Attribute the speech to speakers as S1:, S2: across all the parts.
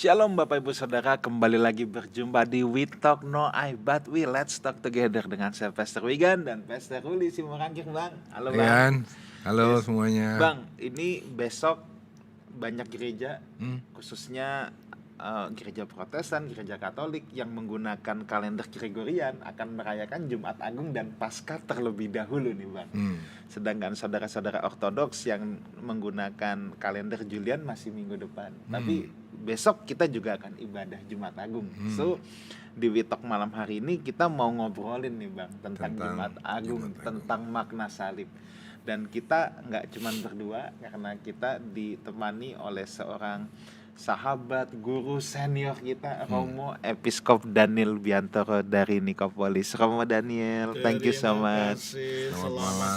S1: Shalom Bapak Ibu Saudara, kembali lagi berjumpa di We Talk No I But We Let's Talk Together dengan saya Pastor Wigan dan Pastor Ruli Simorangkir Bang. Halo Bang.
S2: Halo
S1: Yes.
S2: semuanya.
S1: Bang, ini besok banyak gereja, khususnya gereja Protestan, gereja Katolik yang menggunakan kalender Gregorian akan merayakan Jumat Agung dan Paskah terlebih dahulu nih Bang. Sedangkan saudara-saudara Ortodoks yang menggunakan kalender Julian masih minggu depan. Tapi besok kita juga akan ibadah Jumat Agung. So di Witok malam hari ini kita mau ngobrolin nih Bang tentang Jumat Agung, tentang makna salib. Dan kita nggak cuma berdua, karena kita ditemani oleh seorang sahabat, guru senior kita, Romo Episkop Daniel Biantoro dari Nikopolis. Romo Daniel, thank you so much.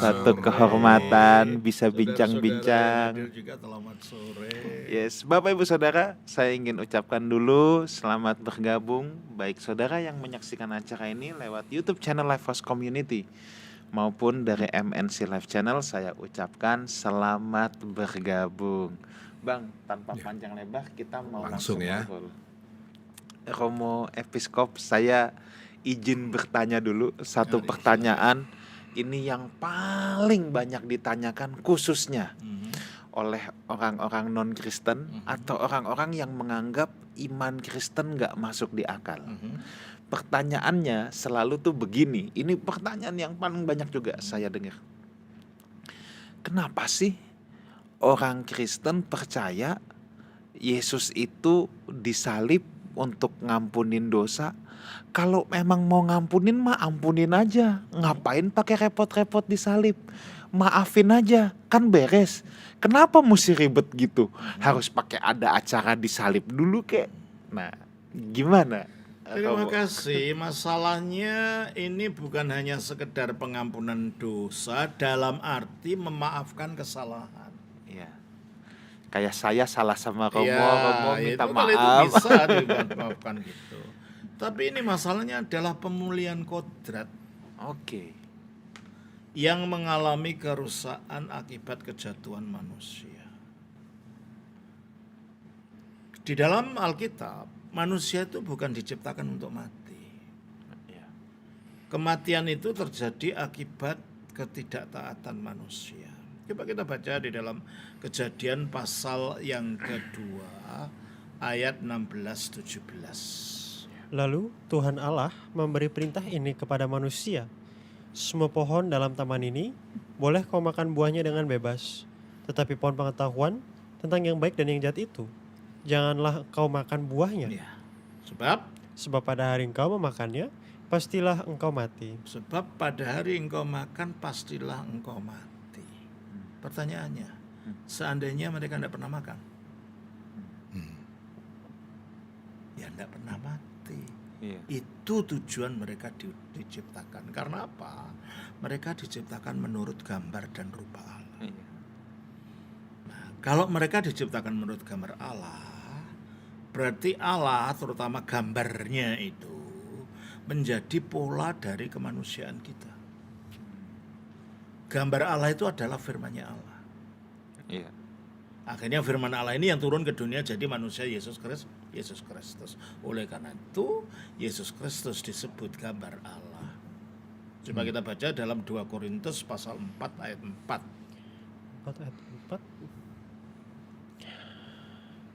S1: Satu kehormatan bisa bincang-bincang.
S3: Selamat sore.
S1: Yes, Bapak Ibu Saudara, saya ingin ucapkan dulu selamat bergabung baik saudara yang menyaksikan acara ini lewat YouTube channel Life House Community maupun dari MNC Live Channel. Saya ucapkan selamat bergabung. Bang, tanpa panjang lebar kita mau langsung
S2: ya.
S1: Romo Episkop, saya izin bertanya dulu satu pertanyaan. Ini yang paling banyak ditanyakan khususnya oleh orang-orang non-Kristen atau orang-orang yang menganggap iman Kristen gak masuk di akal. Pertanyaannya selalu tuh begini, ini pertanyaan yang paling banyak juga saya dengar. Kenapa sih orang Kristen percaya Yesus itu disalib untuk ngampunin dosa? Kalau memang mau ngampunin mah ampunin aja. Ngapain pakai repot-repot disalib? Maafin aja, kan beres. Kenapa mesti ribet gitu? Harus pakai ada acara disalib dulu kek. Nah, gimana?
S3: Terima kasih. Masalahnya ini bukan hanya sekedar pengampunan dosa dalam arti memaafkan kesalahan.
S1: Iya. Kayak saya salah sama Romo,
S3: Ya,
S1: Romo minta
S3: itu kalau itu
S1: maaf.
S3: bisa dimaafkan gitu. Tapi ini masalahnya adalah pemulihan kodrat
S1: Oke.
S3: yang mengalami kerusakan akibat kejatuhan manusia. Di dalam Alkitab, manusia itu bukan diciptakan untuk mati.
S1: Iya.
S3: Kematian itu terjadi akibat ketidaktaatan manusia. Coba kita baca di dalam Kejadian pasal yang kedua ayat 16-17.
S4: Lalu Tuhan Allah memberi perintah ini kepada manusia. Semua pohon dalam taman ini boleh kau makan buahnya dengan bebas. Tetapi pohon pengetahuan tentang yang baik dan yang jahat itu, janganlah kau makan buahnya.
S3: Ya. Sebab
S4: pada hari engkau memakannya, pastilah engkau mati.
S3: pada hari engkau makan, pastilah engkau mati. Pertanyaannya, seandainya mereka tidak pernah makan, ya tidak pernah mati.
S1: Iya.
S3: Itu tujuan mereka diciptakan. Karena apa? Mereka diciptakan menurut gambar dan rupa Allah.
S1: Iya.
S3: Nah, kalau mereka diciptakan menurut gambar Allah, berarti Allah, terutama gambarnya itu, menjadi pola dari kemanusiaan kita. Gambar Allah itu adalah firman-Nya Allah.
S1: Iya.
S3: Akhirnya firman Allah ini yang turun ke dunia jadi manusia Yesus Kristus. Oleh karena itu Yesus Kristus disebut gambar Allah. Coba kita baca dalam 2 Korintus pasal 4 ayat 4.
S4: 4 ayat 4.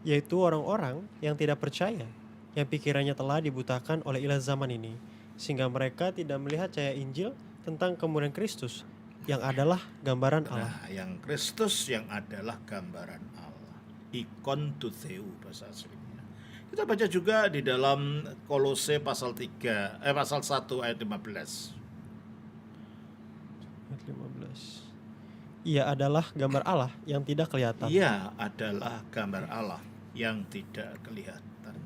S4: Yaitu orang-orang yang tidak percaya, yang pikirannya telah dibutakan oleh ilah zaman ini, sehingga mereka tidak melihat cahaya Injil tentang kemuliaan Kristus, yang adalah gambaran Allah.
S3: Nah, yang Kristus yang adalah gambaran Allah. Ikon to Theou bahasa aslinya. Kita baca juga di dalam Kolose pasal 1 ayat 15.
S4: Ayat 15. Ia adalah gambar Allah yang tidak kelihatan.
S3: Ia adalah gambar Allah yang tidak kelihatan.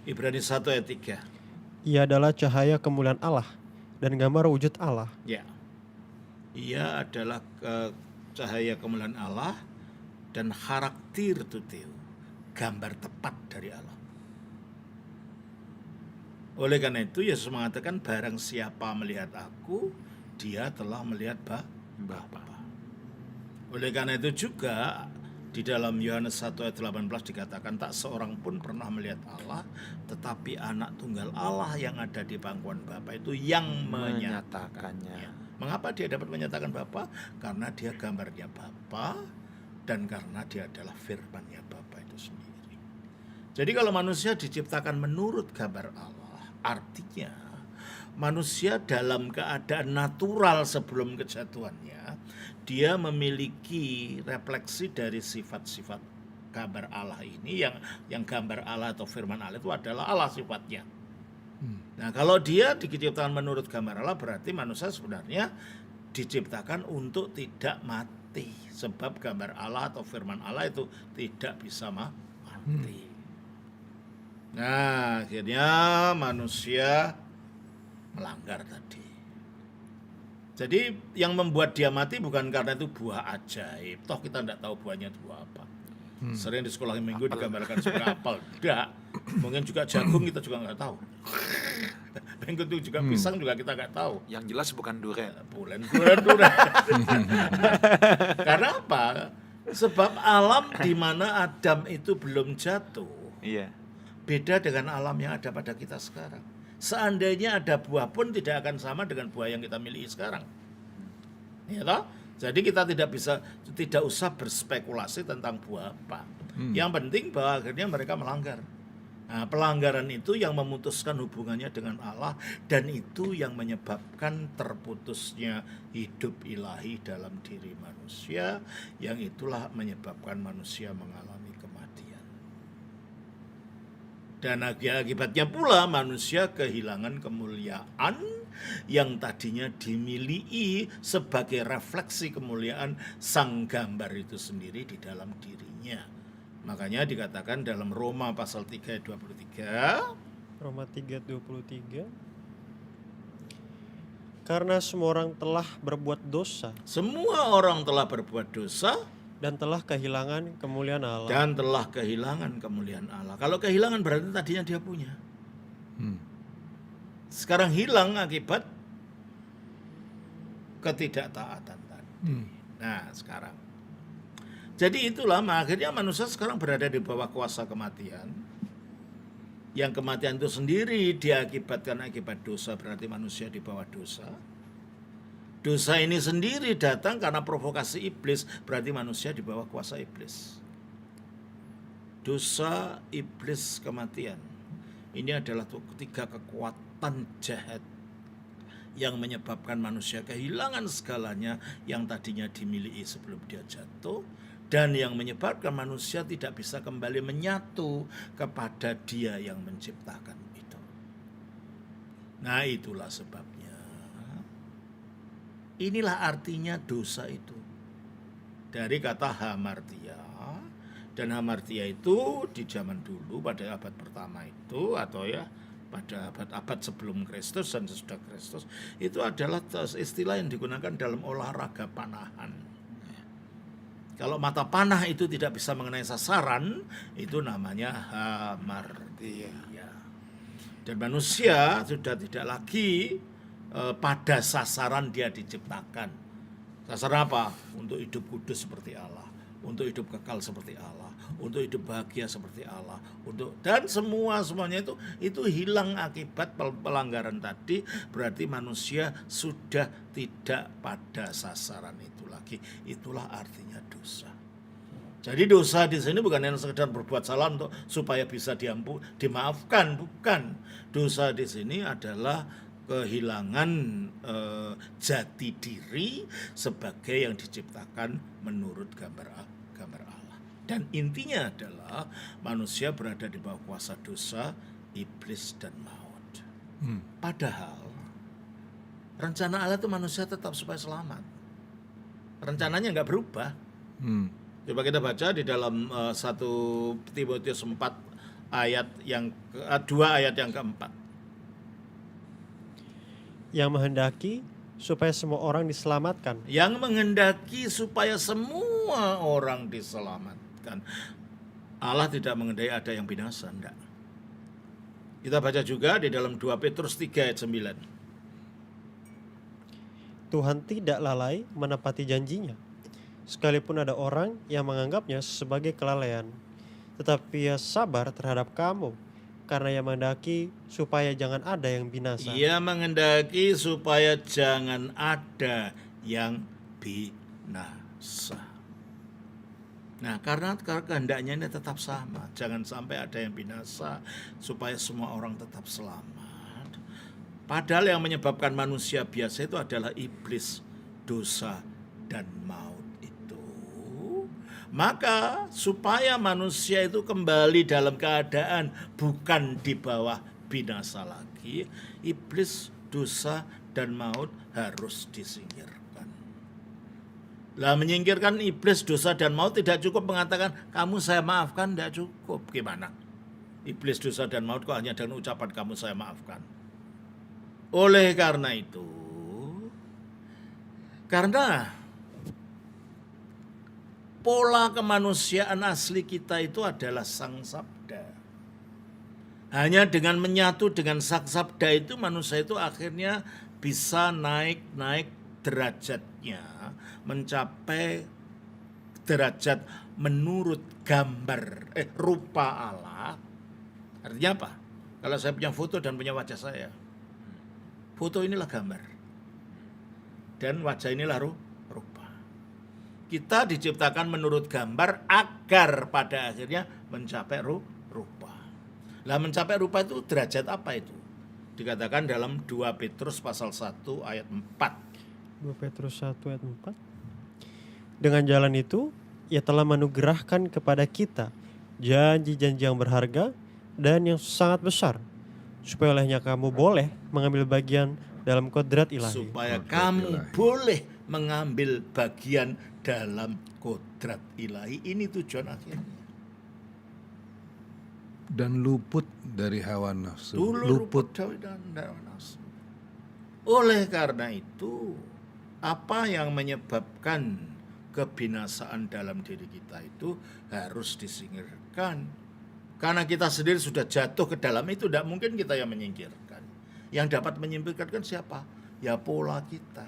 S3: Ibrani 1 ayat 3.
S4: Ia adalah cahaya kemuliaan Allah dan gambar wujud Allah.
S3: Ya. Ia adalah cahaya kemuliaan Allah dan karakter tuteu, gambar tepat dari Allah. Oleh karena itu Yesus mengatakan, barang siapa melihat aku, dia telah melihat Bapa. Oleh karena itu juga Di dalam Yohanes 1 ayat 18 dikatakan tak seorang pun pernah melihat Allah, tetapi anak tunggal Allah yang ada di pangkuan Bapa itu yang menyatakannya.
S1: Menyatakannya.
S3: Mengapa dia dapat menyatakan Bapa? Karena dia gambarnya Bapa dan karena dia adalah firman-Nya Bapa itu sendiri. Jadi kalau manusia diciptakan menurut gambar Allah, artinya manusia dalam keadaan natural sebelum kejatuhannya, dia memiliki refleksi dari sifat-sifat gambar Allah ini, yang gambar Allah atau firman Allah itu adalah Allah sifatnya. Nah, kalau dia diciptakan menurut gambar Allah, berarti manusia sebenarnya diciptakan untuk tidak mati, sebab gambar Allah atau firman Allah itu tidak bisa mati. Nah, akhirnya manusia melanggar tadi. Jadi yang membuat dia mati bukan karena itu buah ajaib. Toh kita tidak tahu buahnya itu buah apa. Sering di sekolah minggu digambarkan sebagai apel. Tidak. Mungkin juga jagung kita juga nggak tahu. Mungkin itu juga pisang juga kita nggak tahu.
S1: Yang jelas bukan durian.
S3: Bulan. Karena apa? Sebab alam di mana Adam itu belum jatuh
S1: Iya.
S3: beda dengan alam yang ada pada kita sekarang. Seandainya ada buah pun tidak akan sama dengan buah yang kita miliki sekarang. Ya toh? Jadi kita tidak usah berspekulasi tentang buah apa. Yang penting bahwa akhirnya mereka melanggar. Nah, pelanggaran itu yang memutuskan hubungannya dengan Allah, dan itu yang menyebabkan terputusnya hidup ilahi dalam diri manusia, yang itulah menyebabkan manusia mengalami kematian. Dan akibatnya pula manusia kehilangan kemuliaan yang tadinya dimiliki sebagai refleksi kemuliaan sang gambar itu sendiri di dalam dirinya. Makanya dikatakan dalam Roma pasal 3 ayat 23.
S4: Roma 3:23. Karena semua orang telah berbuat dosa
S3: Semua orang telah berbuat dosa
S4: dan telah kehilangan kemuliaan Allah.
S3: dan telah kehilangan kemuliaan Allah. Kalau kehilangan berarti tadinya dia punya. Sekarang hilang akibat ketidaktaatan tadi. Nah, sekarang. Jadi itulah akhirnya manusia sekarang berada di bawah kuasa kematian. Yang kematian itu sendiri diakibatkan akibat dosa, berarti manusia di bawah dosa. Dosa ini sendiri datang karena provokasi iblis, berarti manusia di bawah kuasa iblis. Dosa, iblis, kematian. Ini adalah ketiga kekuatan jahat yang menyebabkan manusia kehilangan segalanya yang tadinya dimiliki sebelum dia jatuh, dan yang menyebabkan manusia tidak bisa kembali menyatu kepada Dia yang menciptakan itu. Nah, itulah sebabnya. Inilah artinya dosa itu. Dari kata hamartia. Dan hamartia itu di zaman dulu pada abad pertama itu, atau ya pada abad-abad sebelum Kristus dan sesudah Kristus, itu adalah istilah yang digunakan dalam olahraga panahan. Kalau mata panah itu tidak bisa mengenai sasaran, itu namanya hamartia. Dan manusia sudah tidak lagi pada sasaran dia diciptakan. Sasaran apa? Untuk hidup kudus seperti Allah, untuk hidup kekal seperti Allah, untuk hidup bahagia seperti Allah, dan semuanya itu hilang akibat pelanggaran tadi. Berarti manusia sudah tidak pada sasaran itu lagi. Itulah artinya dosa. Jadi dosa di sini bukan hanya sekedar berbuat salah untuk supaya bisa dimaafkan, bukan. Dosa di sini adalah kehilangan jati diri sebagai yang diciptakan menurut gambar Allah. Dan intinya adalah manusia berada di bawah kuasa dosa, iblis, dan maut. Padahal rencana Allah itu manusia tetap supaya selamat. Rencananya nggak berubah. Coba kita baca di dalam 1 Timotius 4 ayat yang 2 ayat yang keempat.
S4: Yang menghendaki supaya semua orang diselamatkan.
S3: Yang menghendaki supaya semua orang diselamatkan. Allah tidak menghendaki ada yang binasa, enggak. Kita baca juga di dalam 2 Petrus 3 ayat 9.
S4: Tuhan tidak lalai menepati janjinya, sekalipun ada orang yang menganggapnya sebagai kelalaian. Tetapi ia sabar terhadap kamu, karena ia menghendaki supaya jangan ada yang binasa.
S3: Ia menghendaki supaya jangan ada yang binasa. Nah, karena kehendaknya ini tetap sama, jangan sampai ada yang binasa, supaya semua orang tetap selamat. Padahal yang menyebabkan manusia biasa itu adalah iblis, dosa, dan maut itu. Maka supaya manusia itu kembali dalam keadaan bukan di bawah binasa lagi, iblis, dosa, dan maut harus disingkirkan. Lah, menyingkirkan iblis, dosa, dan maut tidak cukup mengatakan kamu saya maafkan, tidak cukup. Gimana? Iblis, dosa, dan maut kok hanya dengan ucapan kamu saya maafkan. Oleh karena itu, karena pola kemanusiaan asli kita itu adalah Sang Sabda. Hanya dengan menyatu dengan Sang Sabda itu manusia itu akhirnya bisa naik derajatnya, mencapai derajat menurut rupa Allah. Artinya apa? Kalau saya punya foto dan punya wajah saya, foto inilah gambar dan wajah inilah rupa. Kita diciptakan menurut gambar agar pada akhirnya mencapai rupa. Lah, mencapai rupa itu derajat apa itu? Dikatakan dalam 2 Petrus pasal 1 ayat 4.
S4: 2 Petrus 1 ayat 4. Dengan jalan itu, ia telah menugerahkan kepada kita janji-janji yang berharga dan yang sangat besar, supaya olehnya kamu boleh mengambil bagian dalam kodrat ilahi.
S3: Supaya kamu boleh mengambil bagian dalam kodrat ilahi. Ini tujuan akhirnya.
S2: Dan luput dari hawa nafsu.
S3: Luput dari hawa nafsu. Oleh karena itu, apa yang menyebabkan kebinasaan dalam diri kita itu harus disingkirkan. Karena kita sendiri sudah jatuh ke dalam itu, tidak mungkin kita yang menyingkirkan. Yang dapat menyingkirkan siapa? Ya pola kita.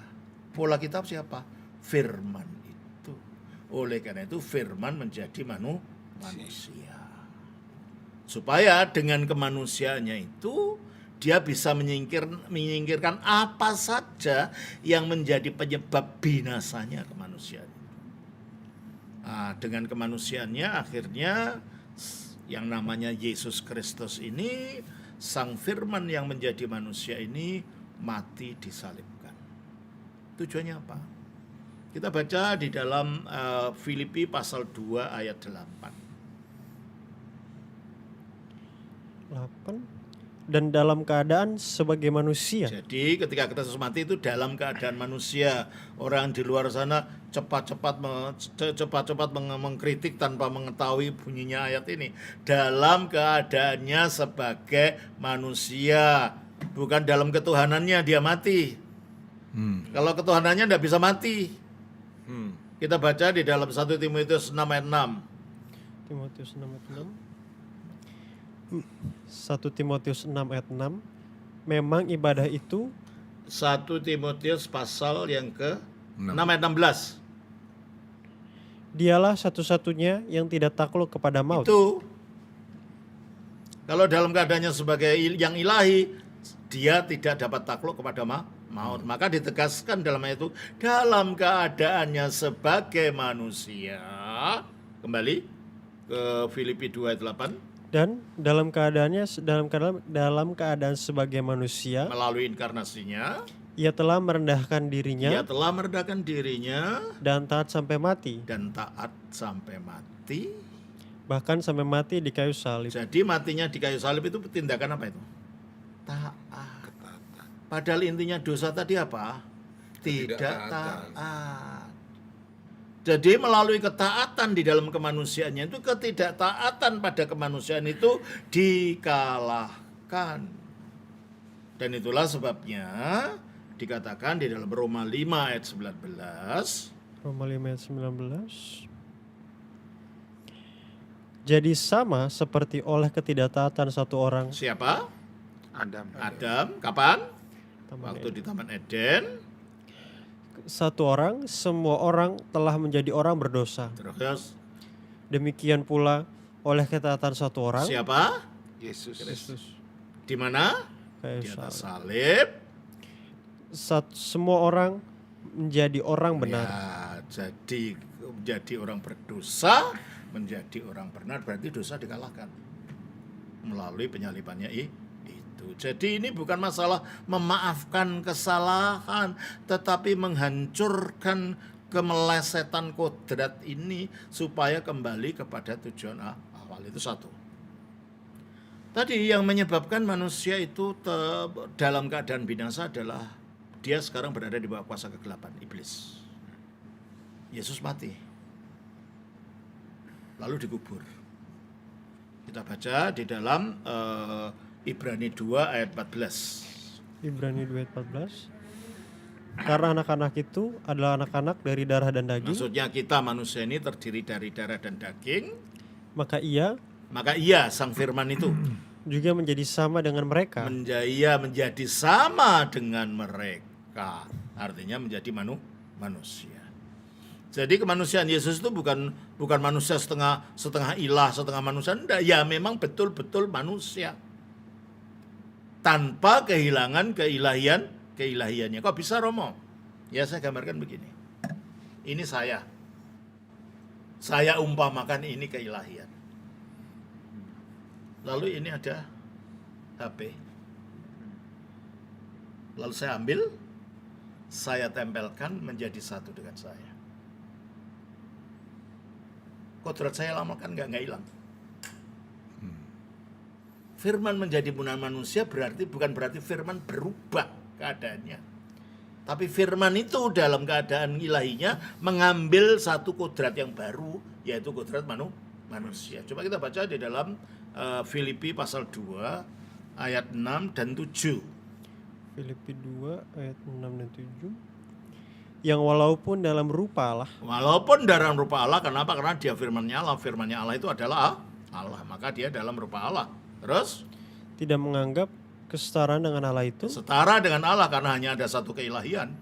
S3: Pola kita siapa? Firman itu. Oleh karena itu firman menjadi manusia. Supaya dengan kemanusiaannya itu dia bisa menyingkirkan apa saja yang menjadi penyebab binasanya kemanusiaan. Nah, dengan kemanusiaannya akhirnya yang namanya Yesus Kristus ini, Sang Firman yang menjadi manusia ini mati disalibkan. Tujuannya apa? Kita baca di dalam Filipi pasal 2 ayat 8.
S4: Dan dalam keadaan sebagai manusia.
S3: Jadi ketika Kristus mati itu dalam keadaan manusia. Orang di luar sana cepat-cepat mengkritik tanpa mengetahui bunyinya ayat ini. Dalam keadaannya sebagai manusia, bukan dalam ketuhanannya dia mati. Kalau ketuhanannya tidak bisa mati. Kita baca di dalam 1 Timotius 6 ayat 6.
S4: Timotius 6 ayat 6. 1 Timotius 6 ayat 6. Memang ibadah itu
S3: 1 Timotius pasal yang ke 6 ayat 16.
S4: Dialah satu-satunya yang tidak takluk kepada maut.
S3: Itu kalau dalam keadaannya sebagai yang ilahi, dia tidak dapat takluk kepada maut. Maka ditegaskan dalam ayat itu, dalam keadaannya sebagai manusia. Kembali ke Filipi 2 ayat 8.
S4: Dan dalam keadaan sebagai manusia,
S3: melalui inkarnasinya,
S4: ia telah merendahkan dirinya, dan taat sampai mati. Bahkan sampai mati di kayu salib.
S3: Jadi matinya di kayu salib itu tindakan apa itu? Taat. Padahal intinya dosa tadi apa? Tidak taat. Jadi melalui ketaatan di dalam kemanusiaannya itu, ketidaktaatan pada kemanusiaan itu dikalahkan. Dan itulah sebabnya dikatakan di dalam Roma 5 ayat 19.
S4: Roma 5 ayat 19. Jadi sama seperti oleh ketidaktaatan satu orang.
S3: Siapa?
S1: Adam.
S3: Kapan?
S4: Taman
S3: Waktu
S4: Eden.
S3: di Taman Eden.
S4: satu orang, semua orang telah menjadi orang berdosa.
S3: Terus
S4: Demikian pula oleh ketaatan satu orang,
S3: siapa?
S1: Yesus.
S3: Di mana?
S4: kayak
S3: Di atas
S4: salib,
S3: salib.
S4: semua orang menjadi orang benar.
S3: Ya, jadi menjadi orang berdosa, menjadi orang benar berarti dosa dikalahkan melalui penyalibannya itu. Jadi ini bukan masalah memaafkan kesalahan, tetapi menghancurkan kemelesetan kodrat ini supaya kembali kepada tujuan awal. Itu satu. Tadi yang menyebabkan manusia itu dalam keadaan binasa adalah dia sekarang berada di bawah kuasa kegelapan iblis. Yesus mati, lalu dikubur. Kita baca di dalam Ibrani 2 ayat 14.
S4: Ibrani 2 ayat 14. Karena anak-anak itu adalah anak-anak dari darah dan daging,
S3: Maksudnya kita manusia ini terdiri dari darah dan daging,
S4: maka ia
S3: maka ia sang firman itu
S4: juga menjadi sama dengan mereka.
S3: menjadi sama dengan mereka. Artinya menjadi manusia. Jadi kemanusiaan Yesus itu bukan manusia setengah ilah, setengah manusia. Enggak, ya memang betul-betul manusia. Tanpa kehilangan keilahiannya. Kok bisa, Romo? Ya saya gambarkan begini. Ini saya. Saya umpamakan ini keilahian. Lalu ini ada HP. Lalu saya ambil, saya tempelkan menjadi satu dengan saya. Kodrat saya lama kan nggak hilang. Firman menjadi manusia bukan berarti firman berubah keadaannya. Tapi firman itu dalam keadaan ilahinya mengambil satu kodrat yang baru, yaitu kodrat manusia. Coba kita baca di dalam Filipi pasal 2 ayat 6 dan 7.
S4: Filipi 2 ayat 6 dan 7. Yang walaupun dalam rupa Allah,
S3: Walaupun dalam rupa Allah, kenapa? Karena dia firman-Nya Allah itu adalah Allah, maka dia dalam rupa Allah. Terus
S4: tidak menganggap kesetaraan dengan Allah itu
S3: setara dengan Allah karena hanya ada satu keilahian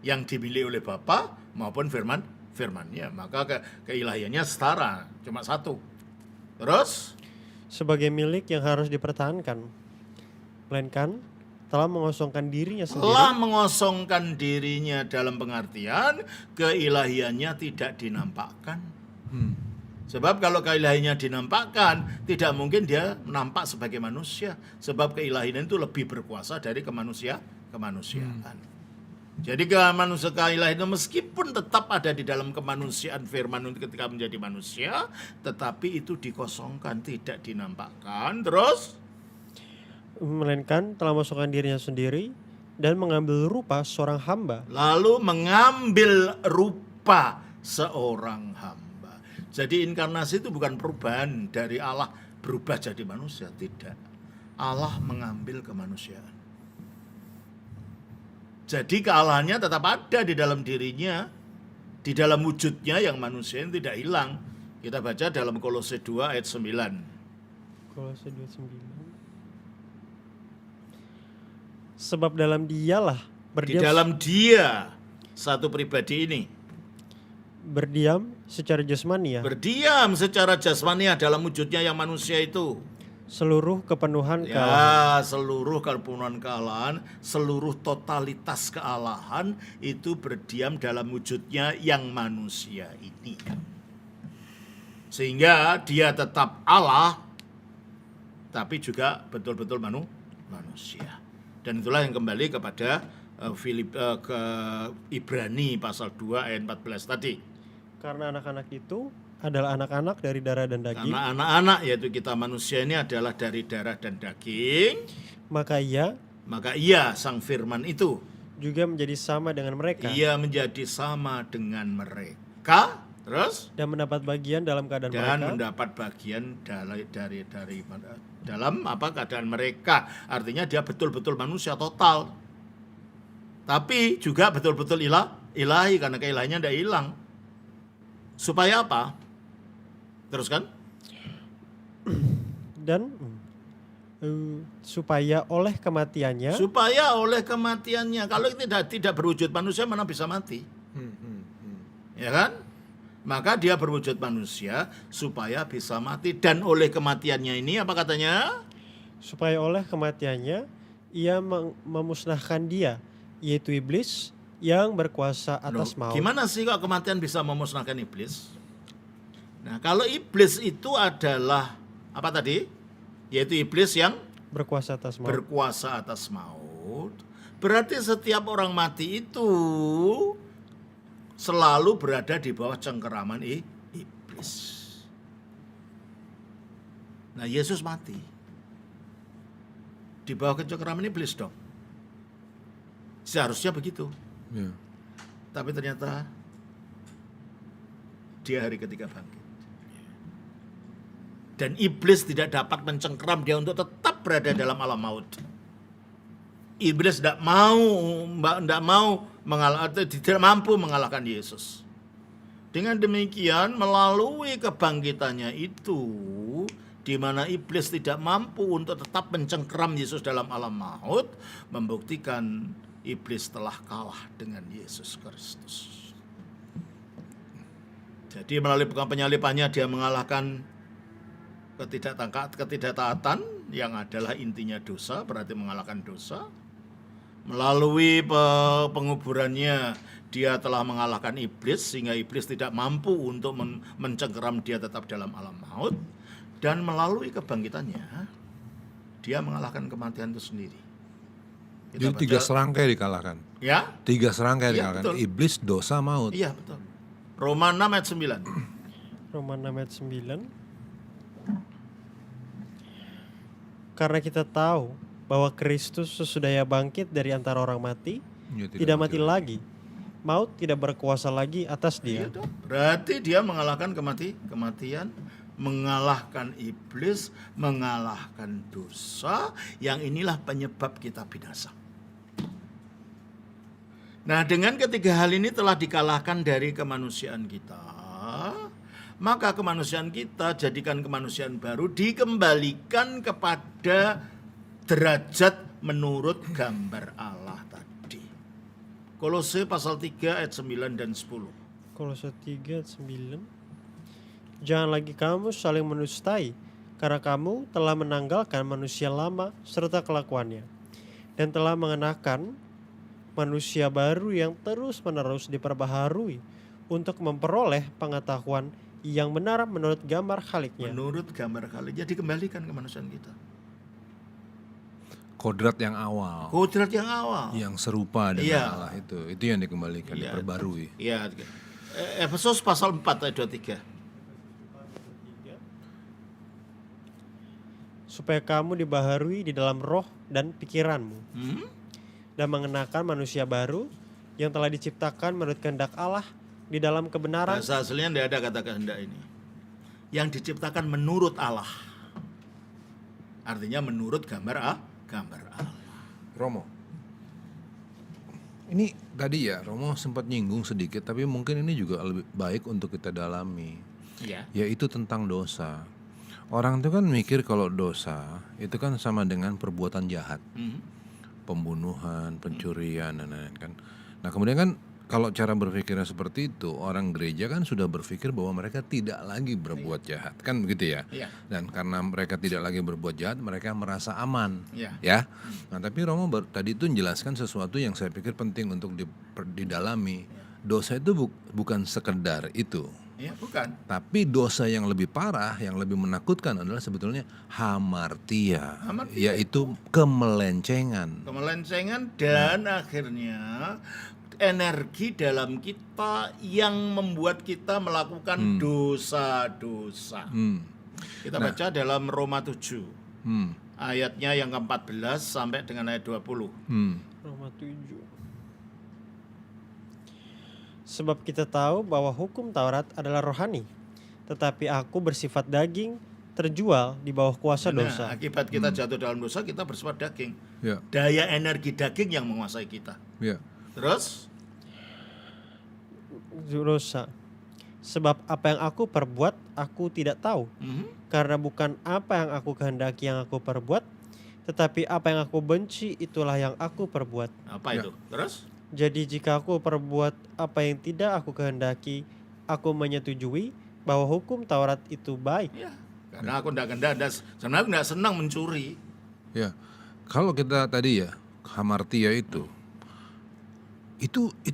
S3: yang dimiliki oleh Bapa maupun firman-Nya, maka keilahiannya setara, cuma satu. Terus
S4: sebagai milik yang harus dipertahankan, melainkan telah mengosongkan dirinya sendiri.
S3: telah mengosongkan dirinya dalam pengertian keilahiannya tidak dinampakkan. Sebab kalau keilahiannya dinampakkan, tidak mungkin dia nampak sebagai manusia. Sebab keilahian itu lebih berkuasa dari kemanusiaan. Jadi keilahian itu meskipun tetap ada di dalam kemanusiaan firman itu ketika menjadi manusia, tetapi itu dikosongkan, tidak dinampakkan. Terus
S4: Melainkan telah mengosongkan dirinya sendiri dan mengambil rupa seorang hamba.
S3: lalu mengambil rupa seorang hamba. Jadi inkarnasi itu bukan perubahan dari Allah berubah jadi manusia, tidak. Allah mengambil kemanusiaan. Jadi kealahannya tetap ada di dalam dirinya, di dalam wujudnya yang manusia ini tidak hilang. Kita baca dalam Kolose 2 ayat 9.
S4: Kolose 2:9. Sebab dalam dialah
S3: Di dalam dia, satu pribadi ini,
S4: berdiam secara jasmania
S3: berdiam secara jasmania dalam wujudnya yang manusia itu.
S4: seluruh kepenuhan kealahan.
S3: Ya, seluruh kepenuhan kealahan, seluruh totalitas kealahan itu berdiam dalam wujudnya yang manusia ini. Sehingga dia tetap Allah, tapi juga betul-betul manusia. Dan itulah yang kembali kepada ke Ibrani pasal 2 ayat 14 tadi.
S4: Karena anak-anak itu adalah anak-anak dari darah dan daging,
S3: Karena anak-anak, yaitu kita manusia ini adalah dari darah dan daging,
S4: maka ia
S3: maka ia sang firman itu
S4: juga menjadi sama dengan mereka
S3: ia menjadi sama dengan mereka. Terus
S4: dan mendapat bagian dalam keadaan
S3: dan
S4: mereka
S3: mendapat bagian dari dalam keadaan mereka. Artinya dia betul-betul manusia total. Tapi juga betul-betul ilahi karena keilahiannya tidak hilang. Supaya apa? Teruskan.
S4: dan supaya oleh kematiannya
S3: Supaya oleh kematiannya, kalau tidak berwujud manusia mana bisa mati? Ya kan? Maka dia berwujud manusia supaya bisa mati, dan oleh kematiannya ini apa katanya?
S4: supaya oleh kematiannya ia memusnahkan dia, yaitu iblis yang berkuasa atas
S3: Loh,
S4: maut.
S3: gimana sih kok kematian bisa memusnahkan iblis? Nah, kalau iblis itu adalah apa tadi? Yaitu iblis yang
S4: Berkuasa atas maut.
S3: berkuasa atas maut. Berarti setiap orang mati itu selalu berada di bawah cengkeraman iblis. Nah, Yesus mati di bawah cengkeraman iblis dong. Seharusnya begitu.
S2: Ya.
S3: Tapi ternyata dia hari ketiga bangkit. Dan iblis tidak dapat mencengkeram dia untuk tetap berada dalam alam maut. Iblis tidak mampu mengalahkan Yesus. Dengan demikian, melalui kebangkitannya itu, di mana iblis tidak mampu untuk tetap mencengkeram Yesus dalam alam maut, membuktikan iblis telah kalah dengan Yesus Kristus. Jadi melalui penyalipannya dia mengalahkan ketidaktaatan yang adalah intinya dosa, berarti mengalahkan dosa. Melalui penguburannya dia telah mengalahkan iblis, sehingga iblis tidak mampu untuk mencengkeram dia tetap dalam alam maut. Dan melalui kebangkitannya dia mengalahkan kematian itu sendiri. Kita
S2: Jadi 3
S3: baca-
S2: serangkai dikalahkan.
S3: Ya,
S2: 3 serangkai
S3: Iya,
S2: dikalahkan.
S3: betul.
S2: Iblis, dosa, maut.
S3: iya betul. Roma 6 ayat 9.
S4: Roma 6 ayat 9. Karena kita tahu bahwa Kristus sesudahnya bangkit dari antara orang mati,
S2: Ya,
S4: tidak mati lagi. Maut tidak berkuasa lagi atas
S3: Iya
S4: dia.
S3: dong. Berarti dia mengalahkan kematian, mengalahkan iblis, mengalahkan dosa, yang inilah penyebab kita binasa. Nah, dengan ketiga hal ini telah dikalahkan dari kemanusiaan kita, maka kemanusiaan kita jadikan kemanusiaan baru, dikembalikan kepada derajat menurut gambar Allah tadi. Kolose pasal 3 ayat 9 dan 10.
S4: Kolose 3 ayat 9. Jangan lagi kamu saling menustai, karena kamu telah menanggalkan manusia lama serta kelakuannya, dan telah mengenakan manusia baru yang terus-menerus diperbaharui untuk memperoleh pengetahuan yang benar menurut gambar Khaliknya.
S3: Menurut gambar Khaliknya dikembalikan kemanusiaan kita.
S2: Kodrat yang awal,
S3: Kodrat yang awal.
S2: yang serupa dengan
S3: Iya.
S2: Allah itu yang dikembalikan,
S3: Iya.
S2: diperbarui.
S3: Iya. Efesus pasal 4 ayat 23.
S4: Supaya kamu dibaharui di dalam roh dan pikiranmu, dan mengenakan manusia baru yang telah diciptakan menurut kehendak Allah di dalam kebenaran.
S3: Bahasa aslinya tidak ada kata kehendak ini. Yang diciptakan menurut Allah. Artinya menurut gambar Allah.
S2: Romo, ini tadi ya Romo sempat nyinggung sedikit, tapi mungkin ini juga lebih baik untuk kita dalami,
S3: Iya.
S2: yaitu tentang dosa. Orang itu kan mikir kalau dosa itu kan sama dengan perbuatan jahat, pembunuhan, pencurian, dan lain-lain kan. Nah kemudian kan kalau cara berpikirnya seperti itu, orang gereja kan sudah berpikir bahwa mereka tidak lagi berbuat jahat, kan begitu ya?
S3: Iya.
S2: Dan karena mereka tidak lagi berbuat jahat, mereka merasa aman,
S3: Iya.
S2: ya. Nah tapi Romo tadi itu menjelaskan sesuatu yang saya pikir penting untuk didalami. Dosa itu bukan sekedar itu.
S3: Iya, bukan.
S2: Tapi dosa yang lebih parah, yang lebih menakutkan adalah sebetulnya hamartia,
S3: Hamartia.
S2: yaitu kemelencengan.
S3: Kemelencengan dan akhirnya energi dalam kita yang membuat kita melakukan dosa-dosa. Kita baca dalam Roma 7. Ayatnya yang ke-14 sampai dengan ayat 20.
S4: Roma 7. Sebab kita tahu bahwa hukum Taurat adalah rohani, tetapi aku bersifat daging, terjual di bawah kuasa
S3: Nah,
S4: dosa.
S3: akibat kita jatuh dalam dosa, kita bersifat daging.
S2: Ya,
S3: Daya energi daging yang menguasai kita.
S2: ya.
S3: Terus,
S4: Dosa. Sebab apa yang aku perbuat, aku tidak tahu. Karena bukan apa yang aku kehendaki yang aku perbuat, Tetapi apa yang aku benci itulah yang aku perbuat.
S3: Apa itu? Terus?
S4: Jadi jika aku perbuat apa yang tidak aku kehendaki, aku menyetujui bahwa hukum Taurat itu baik.
S3: Ya, karena aku sebenarnya aku nggak senang mencuri.
S2: Ya, kalau kita tadi ya hamartia itu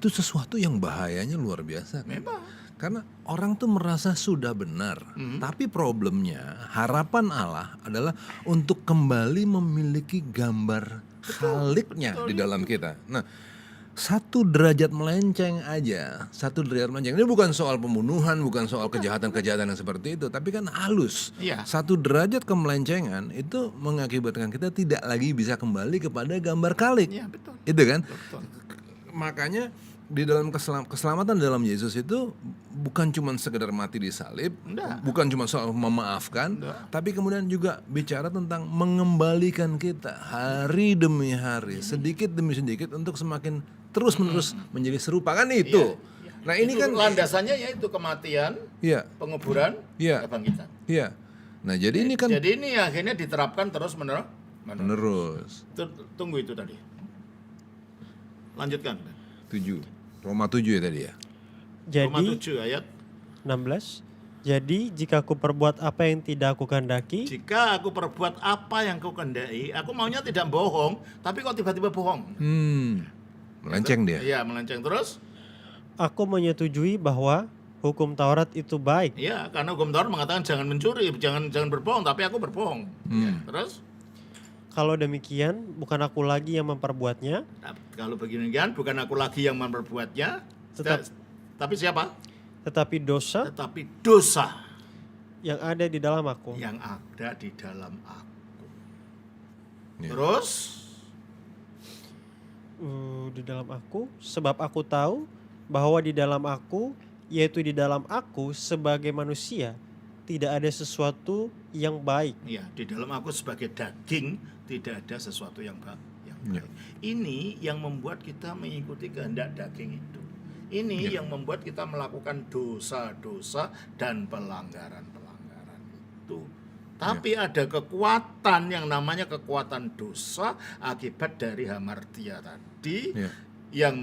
S2: sesuatu yang bahayanya luar biasa.
S3: Memang.
S2: Karena orang tuh merasa sudah benar, tapi problemnya harapan Allah adalah untuk kembali memiliki gambar Khaliknya di dalam kita. Nah, satu derajat melenceng aja, ini bukan soal pembunuhan, bukan soal kejahatan-kejahatan yang seperti itu, tapi kan halus.
S3: Iya.
S2: Satu derajat kemelencengan itu mengakibatkan kita tidak lagi bisa kembali kepada gambar Khalik.
S3: Iya, betul.
S2: Itu kan?
S3: Betul.
S2: Makanya di dalam keselamatan dalam Yesus itu bukan cuma sekedar mati di salib,
S3: Enggak.
S2: bukan cuma soal memaafkan,
S3: Enggak.
S2: tapi kemudian juga bicara tentang mengembalikan kita hari demi hari, sedikit demi sedikit untuk semakin terus-menerus menjadi serupa, kan itu. Nah, ini
S3: Itu
S2: kan
S3: landasannya yaitu kematian,
S2: iya,
S3: penguburan,
S2: Iya.
S3: kebangkitan.
S2: iya. Nah, jadi ini kan
S3: Jadi ini akhirnya diterapkan terus
S2: menerus.
S3: Tunggu itu tadi. Lanjutkan.
S2: 7. Roma 7 ya tadi ya.
S3: Roma
S4: Jadi
S3: 7 ayat.
S4: 16. Jadi jika aku perbuat apa yang tidak aku kehendaki,
S3: Jika aku perbuat apa yang kau kehendaki, aku maunya tidak bohong, tapi kok tiba-tiba bohong.
S2: Melenceng dia.
S3: Iya, melenceng terus.
S4: aku menyetujui bahwa hukum Taurat itu baik.
S3: Iya, karena hukum Taurat mengatakan jangan mencuri, jangan berbohong, tapi aku berbohong. Ya, terus
S4: Kalau demikian, bukan aku lagi yang memperbuatnya,
S3: nah, kalau beginian bukan aku lagi yang memperbuatnya, tapi siapa?
S4: tetapi dosa
S3: Tetapi dosa
S4: yang ada di dalam aku.
S3: yang ada di dalam aku.
S2: Iya.
S3: Terus
S4: Di dalam aku, sebab aku tahu bahwa di dalam aku, yaitu di dalam aku sebagai manusia, tidak ada sesuatu yang baik.
S3: ya, di dalam aku sebagai daging tidak ada sesuatu yang baik.
S2: Ya.
S3: Ini yang membuat kita mengikuti kehendak daging itu. Ini yang membuat kita melakukan dosa-dosa dan pelanggaran-pelanggaran itu. Tapi ada kekuatan yang namanya kekuatan dosa akibat dari hamartia tadi
S2: Ya.
S3: yang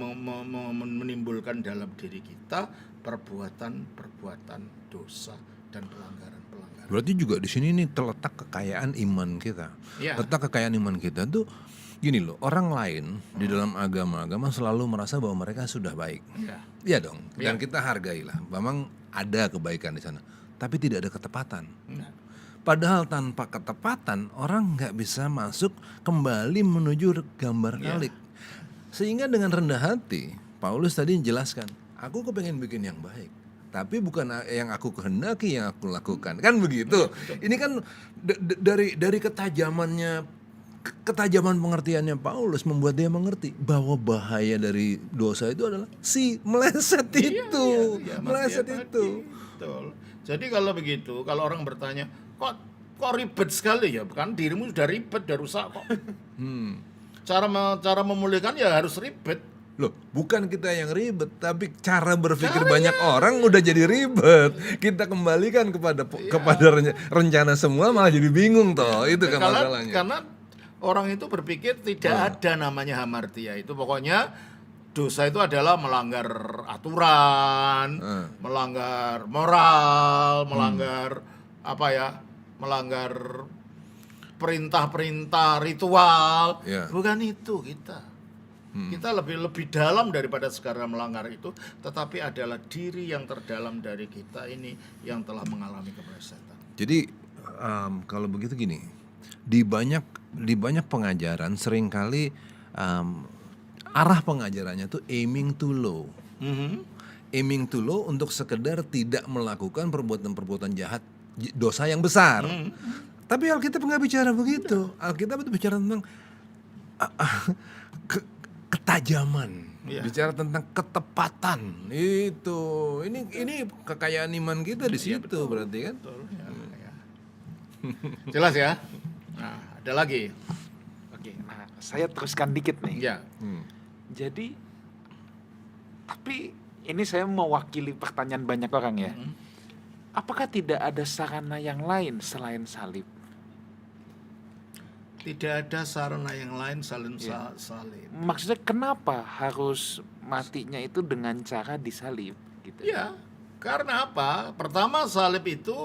S3: menimbulkan dalam diri kita perbuatan-perbuatan dosa dan pelanggaran-pelanggaran.
S2: Berarti juga di sini nih terletak kekayaan iman kita.
S3: Ya.
S2: Letak kekayaan iman kita tuh gini loh, orang lain di dalam agama-agama selalu merasa bahwa mereka sudah baik.
S3: Ya.
S2: Iya dong. Dan
S3: Ya.
S2: kita hargailah. Memang ada kebaikan di sana, tapi tidak ada ketepatan.
S3: Nah,
S2: Padahal tanpa ketepatan orang nggak bisa masuk kembali menuju gambar
S3: Ya.
S2: Khalik. Sehingga dengan rendah hati Paulus tadi menjelaskan, aku kepengen bikin yang baik, tapi bukan yang aku kehendaki yang aku lakukan, kan begitu. Ini kan dari ketajaman pengertiannya Paulus membuat dia mengerti bahwa bahaya dari dosa itu adalah si meleset itu,
S3: iya,
S2: meleset
S3: Martia
S2: itu.
S3: tadi. Betul. Jadi kalau begitu, kalau orang bertanya, kok ribet sekali ya? Kan dirimu sudah ribet, sudah rusak kok. Cara memulihkan ya harus ribet.
S2: Loh, bukan kita yang ribet, tapi cara berpikir banyak orang udah jadi ribet. Kita kembalikan kepada rencana semua malah jadi bingung toh. Itu kan masalahnya.
S3: Karena orang itu berpikir tidak ada namanya hamartia itu. Pokoknya dosa itu adalah melanggar aturan, melanggar moral, melanggar melanggar perintah-perintah ritual.
S2: Ya.
S3: Bukan itu kita. Kita lebih dalam daripada sekarang melanggar itu, tetapi adalah diri yang terdalam dari kita ini yang telah mengalami keplesetan.
S2: Jadi kalau begitu gini, di banyak pengajaran seringkali arah pengajarannya tuh aiming too low. Aiming too low untuk sekedar tidak melakukan perbuatan-perbuatan jahat, dosa yang besar. Tapi Alkitab nggak bicara begitu. Alkitab itu bicara tentang ketajaman, bicara tentang ketepatan. Itu, ini kekayaan iman kita di situ berarti kan?
S3: Betul, ya. Jelas ya? Nah, ada lagi.
S1: Oke, nah saya teruskan dikit nih.
S3: Ya.
S1: Jadi, tapi ini saya mewakili pertanyaan banyak orang ya. Apakah tidak ada sarana yang lain selain salib?
S3: Tidak ada sarana yang lain selain salib.
S1: Maksudnya kenapa harus matinya itu dengan cara disalib gitu?
S3: Ya, karena apa? Pertama salib itu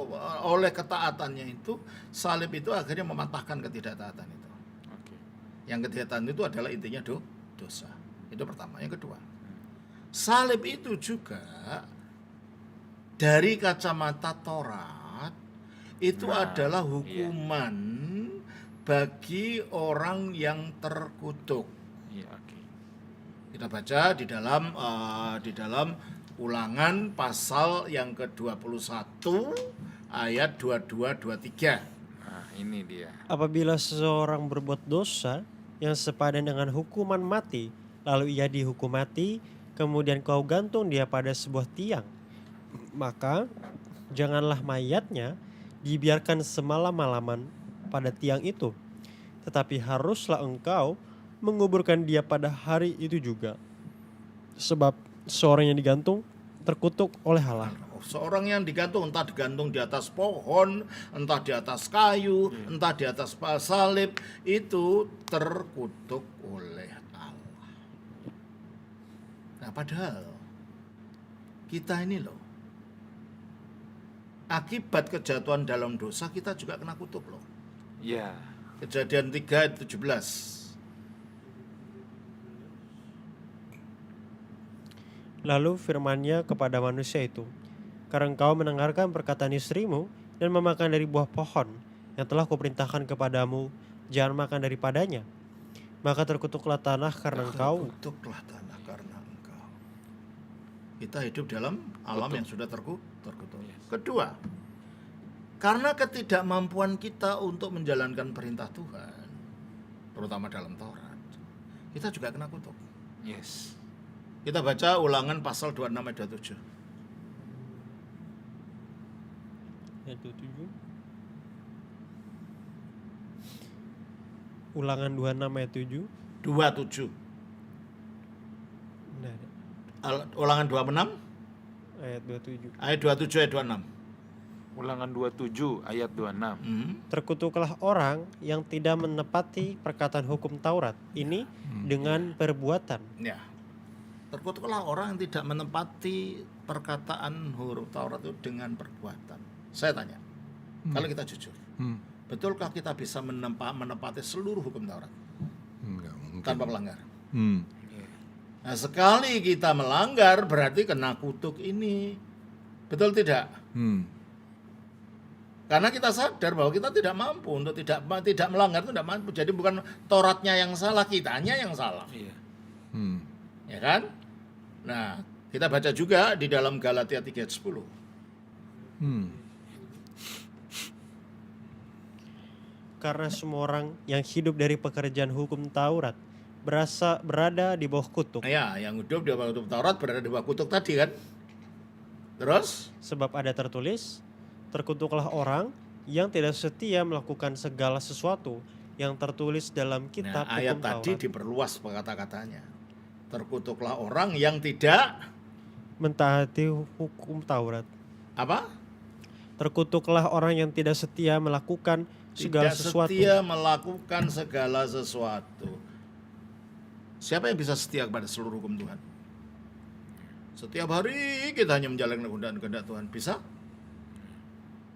S3: oleh ketaatannya itu, salib itu akhirnya mematahkan ketidaktaatan itu.
S1: Oke.
S3: Yang ketidaktaatan itu adalah intinya dosa. Itu pertama. Yang kedua, salib itu juga dari kacamata Taurat itu adalah hukuman bagi orang yang terkutuk.
S1: Iya, oke.
S3: Kita baca di dalam Ulangan pasal yang ke-21 ayat 22-23.
S1: Nah, ini dia.
S4: Apabila seseorang berbuat dosa yang sepadan dengan hukuman mati, lalu ia dihukum mati, kemudian kau gantung dia pada sebuah tiang, maka janganlah mayatnya dibiarkan semalam-malaman pada tiang itu, tetapi haruslah engkau menguburkan dia pada hari itu juga. Sebab seorang yang digantung terkutuk oleh Allah.
S3: Seorang yang digantung, entah digantung di atas pohon, entah di atas kayu, entah di atas salib, itu terkutuk oleh Allah. Nah, padahal kita ini loh, akibat kejatuhan dalam dosa kita juga kena kutuk loh.
S1: Iya.
S3: Kejadian 3 ayat 17.
S4: Lalu firman-Nya kepada manusia itu, karena engkau mendengarkan perkataan istrimu dan memakan dari buah pohon yang telah kuperintahkan kepadamu, jangan makan daripadanya. Maka terkutuklah tanah karena engkau.
S3: Terkutuklah tanah karena engkau. Kita hidup dalam alam yang sudah terkutuk. Kedua, karena ketidakmampuan kita untuk menjalankan perintah Tuhan, terutama dalam Taurat, kita juga kena kutuk.
S1: Yes.
S3: Kita baca Ulangan pasal 26 ayat 27.
S4: Ayat 27. Ulangan 26 ayat 7.
S3: 27.
S4: Nah, ada.
S3: Ulangan 26
S4: Ayat 27.
S3: ayat 27 ayat 26.
S1: Ulangan 27 ayat 26.
S4: Terkutuklah orang yang tidak menepati perkataan hukum Taurat ini dengan perbuatan.
S3: Ya. Terkutuklah orang yang tidak menepati perkataan huruf Taurat itu dengan perbuatan. Saya tanya, kalau kita jujur, betulkah kita bisa menepati seluruh hukum Taurat
S2: Enggak mungkin.
S3: tanpa melanggar?
S2: Hmm.
S3: Nah, sekali kita melanggar berarti kena kutuk ini. Betul tidak? Karena kita sadar bahwa kita tidak mampu untuk tidak melanggar, itu tidak mampu. Jadi bukan Tauratnya yang salah, kitanya yang salah.
S1: Iya.
S3: Ya kan? Nah, kita baca juga di dalam Galatia 3 ayat 10.
S4: Karena semua orang yang hidup dari pekerjaan hukum Taurat berada di bawah kutuk.
S3: Ya, yang hidup di bawah kutuk Taurat berada di bawah kutuk tadi kan? Terus?
S4: Sebab ada tertulis, terkutuklah orang yang tidak setia melakukan segala sesuatu yang tertulis dalam kitab
S3: Nah, ayat
S4: hukum
S3: tadi
S4: Taurat.
S3: diperluas kata-katanya. Terkutuklah orang yang tidak
S4: Mentaati hukum Taurat.
S3: apa?
S4: Terkutuklah orang yang tidak setia melakukan segala
S3: Tidak
S4: sesuatu.
S3: setia melakukan segala sesuatu. Siapa yang bisa setia kepada seluruh hukum Tuhan? Setiap hari kita hanya menjalankan kehendak Tuhan. Bisa?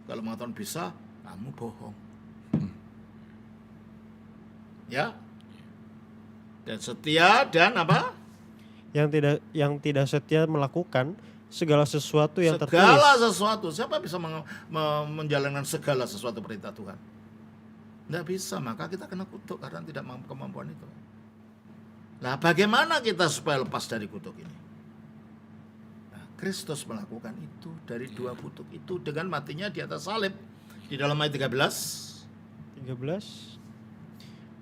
S3: Kalau mengatakan bisa, kamu bohong. Ya? Dan setia dan apa?
S4: Yang tidak setia melakukan segala sesuatu yang
S3: Segala
S4: tertulis.
S3: sesuatu. Siapa bisa menjalankan segala sesuatu perintah Tuhan? Tidak bisa, maka kita kena kutuk karena tidak mampu kemampuan itu. Nah, bagaimana kita supaya lepas dari kutuk ini? Nah, Kristus melakukan itu dari dua kutuk itu dengan matinya di atas salib. Di dalam ayat 13.
S4: 13.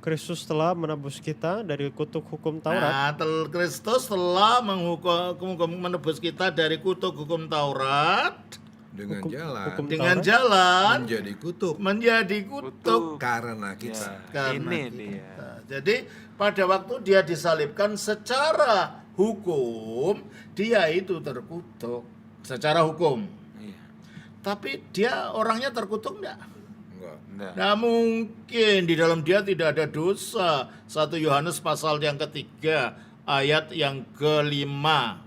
S4: Kristus telah menebus kita dari kutuk hukum Taurat.
S3: Nah, Kristus telah menebus kita dari kutuk hukum Taurat
S2: Dengan
S4: Hukum-
S2: jalan
S4: hukum
S3: dengan
S4: Taurat.
S3: jalan
S2: menjadi kutuk
S3: karena
S2: kita.
S3: karena
S1: Ini
S3: kita.
S1: dia.
S3: Jadi pada waktu dia disalibkan secara hukum dia itu terkutuk secara hukum.
S1: Iya.
S3: Tapi dia orangnya terkutuk enggak?
S2: Enggak.
S3: Nah mungkin di dalam dia tidak ada dosa. 1 Yohanes pasal yang ketiga ayat yang kelima.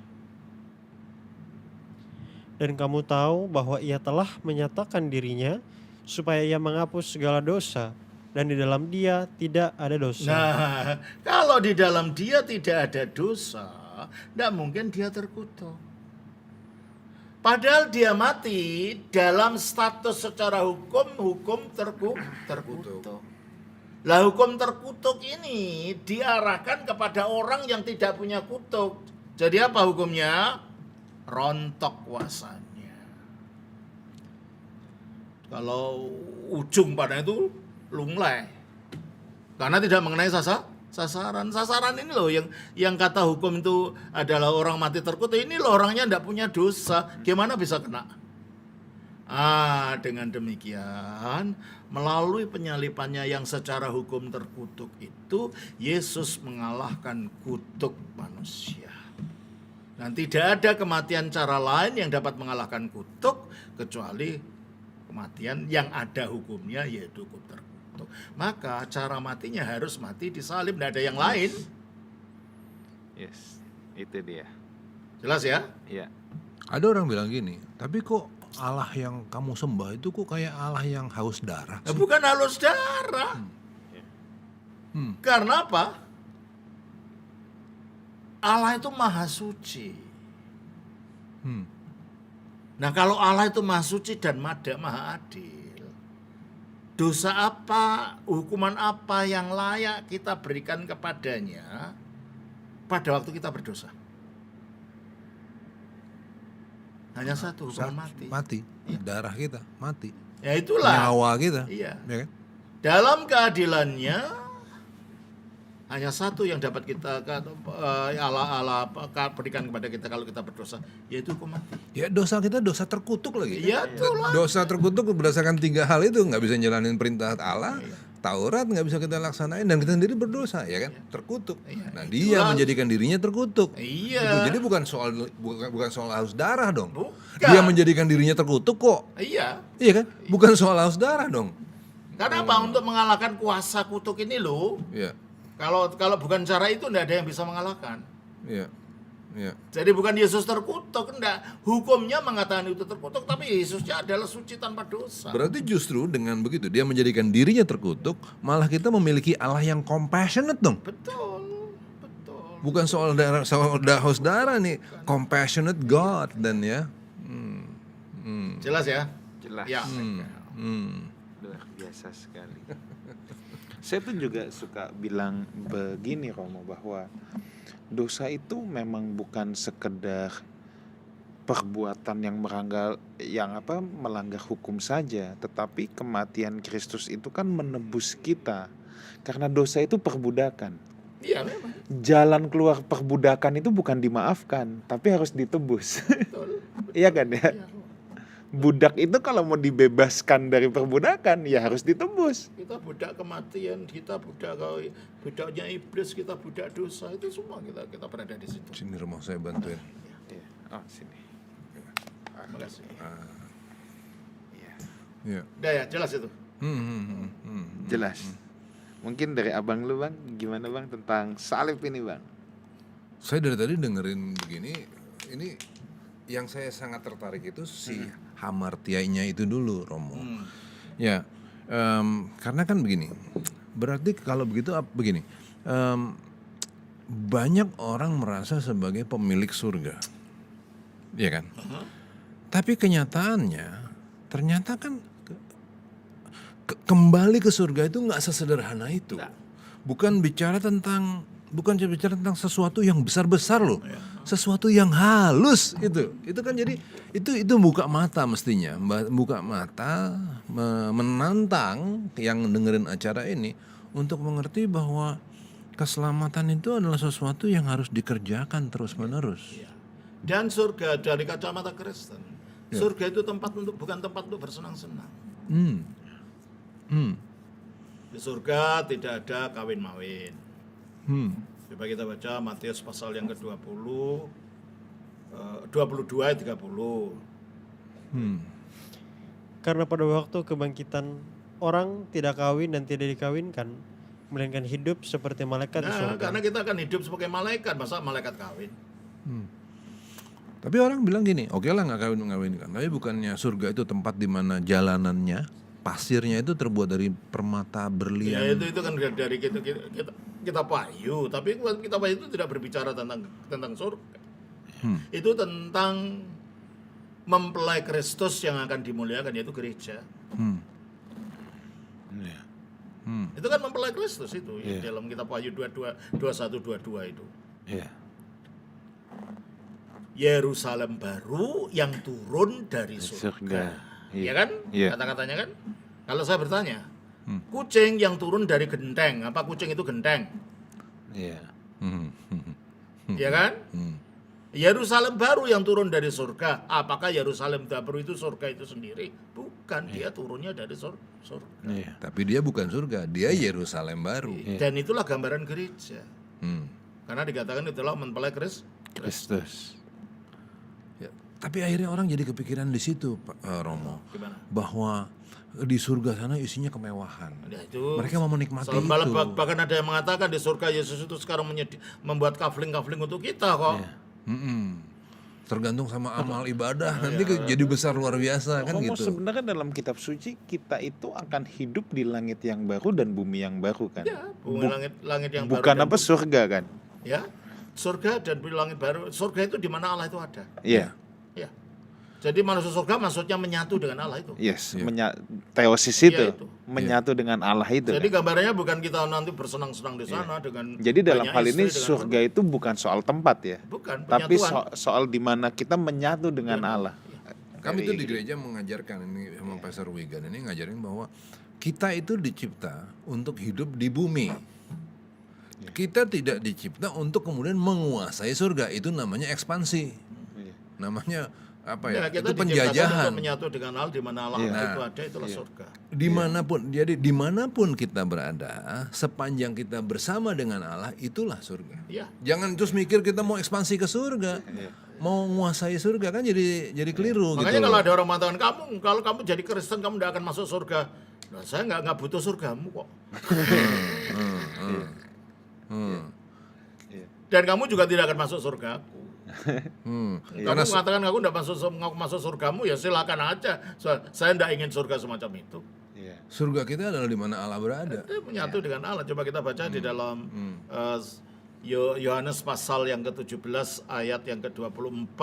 S4: Dan kamu tahu bahwa ia telah menyatakan dirinya supaya ia menghapus segala dosa, dan di dalam dia tidak ada dosa.
S3: Nah, kalau di dalam dia tidak ada dosa, tidak mungkin dia terkutuk. Padahal dia mati dalam status secara hukum terkutuk. Lah hukum terkutuk ini diarahkan kepada orang yang tidak punya kutuk. Jadi apa hukumnya? Rontok kuasanya. Kalau ujung pada itu lunglai. Karena tidak mengenai sasaran. Sasaran ini loh yang kata hukum itu adalah orang mati terkutuk. Ini loh orangnya tidak punya dosa. Gimana bisa kena? Dengan demikian, melalui penyalipannya yang secara hukum terkutuk itu, Yesus mengalahkan kutuk manusia. Dan tidak ada kematian cara lain yang dapat mengalahkan kutuk kecuali kematian yang ada hukumnya, yaitu hukum terkutuk. Maka cara matinya harus mati di salib, tidak ada yang lain.
S1: Yes, itu dia.
S3: Jelas ya?
S1: Iya.
S2: Ada orang bilang gini, tapi kok Allah yang kamu sembah itu kok kayak Allah yang haus darah sih?
S3: Bukan halus darah. Karena apa? Allah itu maha suci. Nah kalau Allah itu maha suci dan maha adil, dosa apa, hukuman apa yang layak kita berikan kepadanya pada waktu kita berdosa? Hanya satu, hukuman mati.
S2: Mati, darah kita mati,
S3: Ya itulah.
S2: nyawa kita.
S3: Iya.
S2: Ya kan?
S3: Dalam keadilannya hanya satu yang dapat kita Allah berikan kepada kita kalau kita berdosa, yaitu hukum mati.
S2: Ya dosa kita dosa terkutuk lagi.
S3: Ya itulah.
S2: Dosa terkutuk berdasarkan 3 hal itu, nggak bisa jalanin perintah Allah, Taurat nggak bisa kita laksanain, dan kita sendiri berdosa, ya kan? Terkutuk. Nah dia
S3: itulah.
S2: menjadikan dirinya terkutuk.
S3: Iya.
S2: Gitu. Jadi bukan soal haus darah dong.
S3: Bukan.
S2: Dia menjadikan dirinya terkutuk kok.
S3: Iya.
S2: Iya kan? Bukan soal haus darah dong.
S3: Karena apa? Untuk mengalahkan kuasa kutuk ini loh.
S2: Iya.
S3: Kalau bukan cara itu tidak ada yang bisa mengalahkan.
S2: Iya. Iya.
S3: Jadi bukan Yesus terkutuk, enggak. Hukumnya mengatakan itu terkutuk, tapi Yesusnya adalah suci tanpa dosa.
S2: Berarti justru dengan begitu dia menjadikan dirinya terkutuk, malah kita memiliki Allah yang compassionate dong.
S3: Betul.
S2: Bukan soal haus darah nih, compassionate God dan ya.
S3: Jelas ya?
S1: Jelas.
S3: Ya.
S1: Luar biasa sekali. Saya tuh juga suka bilang begini Romo, bahwa dosa itu memang bukan sekedar perbuatan yang melanggar hukum saja, tetapi kematian Kristus itu kan menebus kita. Karena dosa itu perbudakan.
S3: Iya memang.
S1: Jalan keluar perbudakan itu bukan dimaafkan, tapi harus ditebus.
S3: Betul.
S1: Iya kan ya?
S3: Iya.
S1: Budak itu kalau mau dibebaskan dari perbudakan ya harus ditebus.
S3: Kita budak kematian, kita budaknya iblis, kita budak dosa, itu semua kita berada di situ.
S2: Sini rumah saya bantuin.
S1: Iya. Oh sini.
S3: Terima kasih.
S1: Iya.
S2: Iya.
S3: Udah ya, jelas itu.
S1: Jelas. Mungkin dari abang lu bang, gimana bang tentang salib ini bang?
S2: Saya dari tadi dengerin begini, ini yang saya sangat tertarik itu si hamartianya itu dulu, Romo. Ya, karena kan begini, berarti kalau begitu begini, banyak orang merasa sebagai pemilik surga, ya kan? Tapi kenyataannya, ternyata kan kembali ke surga itu nggak sesederhana itu. Bukan bicara tentang sesuatu yang besar-besar loh, sesuatu yang halus itu kan. Jadi itu buka mata mestinya, buka mata, menantang yang dengerin acara ini untuk mengerti bahwa keselamatan itu adalah sesuatu yang harus dikerjakan terus-menerus.
S3: Dan surga dari kacamata Kristen, surga itu bukan tempat untuk bersenang-senang. Di surga tidak ada kawin-mawin. Coba kita baca Matius pasal yang ke-20, 22 ayat 30.
S4: Karena pada waktu kebangkitan orang tidak kawin dan tidak dikawinkan, melainkan hidup seperti malaikat di
S3: Nah,
S4: surga.
S3: karena kita akan hidup sebagai malaikat, masa malaikat kawin?
S2: Tapi orang bilang gini, oke lah nggak kawin-kawinkan, tapi bukannya surga itu tempat di mana jalanannya, pasirnya itu terbuat dari permata
S3: Ya
S2: berlian.
S3: itu kan dari kita payu, tapi kita payu itu tidak berbicara tentang surga. Itu tentang mempelai Kristus yang akan dimuliakan, yaitu gereja.
S2: Hmm.
S1: Iya.
S3: Itu kan mempelai Kristus itu dalam kitab Wahyu 21:22 itu.
S1: Iya.
S3: Yerusalem baru yang turun dari surga.
S1: Surga.
S3: Iya kan?
S1: Iya.
S3: Kata-katanya kan? Kalau saya bertanya, kucing yang turun dari genteng, apa kucing itu genteng?
S1: Iya.
S2: Hmm.
S3: Iya kan? Yerusalem baru yang turun dari surga. Apakah Yerusalem baru itu surga itu sendiri? Bukan, dia turunnya dari surga.
S1: Iya.
S2: Tapi dia bukan surga, dia Yerusalem baru.
S3: Dan itulah gambaran gereja.
S2: Hmm.
S3: Karena dikatakan itulah mempelai
S1: Kristus.
S2: Ya, tapi akhirnya orang jadi kepikiran di situ, Pak Romo,
S3: Gimana?
S2: bahwa di surga sana isinya kemewahan.
S3: Ya, itu
S2: Mereka mau menikmati
S3: malah
S2: itu.
S3: bahkan ada yang mengatakan di surga Yesus itu sekarang membuat kafling-kafling untuk kita kok.
S2: Mm-mm. Tergantung sama amal ibadah, nanti jadi besar luar biasa kan
S1: Romo,
S2: gitu.
S1: sebenarnya dalam kitab suci kita itu akan hidup di langit yang baru dan bumi yang baru kan.
S3: Ya, bumi langit yang
S1: Bukan
S3: baru dan
S1: apa surga kan?
S3: ya, surga dan bumi langit baru. Surga itu di mana Allah itu ada.
S1: Iya.
S3: Ya. Jadi manusia surga maksudnya menyatu dengan Allah itu.
S1: Yes, teosis itu,
S3: itu.
S1: menyatu dengan Allah itu.
S3: Jadi
S1: kan?
S3: gambarannya bukan kita nanti bersenang-senang di sana dengan
S1: Jadi dalam
S3: banyak
S1: hal ini
S3: istri, dengan
S1: surga itu bukan soal tempat ya,
S3: bukan
S1: tapi
S3: penyatuan.
S1: soal di mana kita menyatu dengan Allah.
S2: Kami itu di gereja mengajarkan ini sama Pastor Wigan ini ngajarin bahwa kita itu dicipta untuk hidup di bumi. Kita tidak dicipta untuk kemudian menguasai surga. Itu namanya ekspansi. Namanya apa ya?
S3: Ya, kita
S2: Itu
S3: diciptakan
S2: penjajahan.
S3: untuk menyatu dengan Allah di mana Allah itu ada, itulah surga.
S2: Dimanapun, jadi dimanapun kita berada, sepanjang kita bersama dengan Allah, itulah surga.
S3: Iya.
S2: Jangan terus mikir kita mau ekspansi ke surga, mau menguasai surga kan jadi keliru gitu.
S3: Makanya
S2: loh.
S3: kalau ada orang mengatakan kalau kamu jadi Kristen kamu tidak akan masuk surga. Nah, saya nggak butuh surgamu kok. Dan kamu juga tidak akan masuk surgaku. Kamu mengatakan aku tidak masuk surgamu, ya silakan aja. Saya tidak ingin surga semacam itu.
S2: Surga kita adalah di mana Allah berada.
S3: Dia menyatu dengan Allah. Coba kita baca di dalam Yohanes pasal yang ke-17 ayat yang ke-24.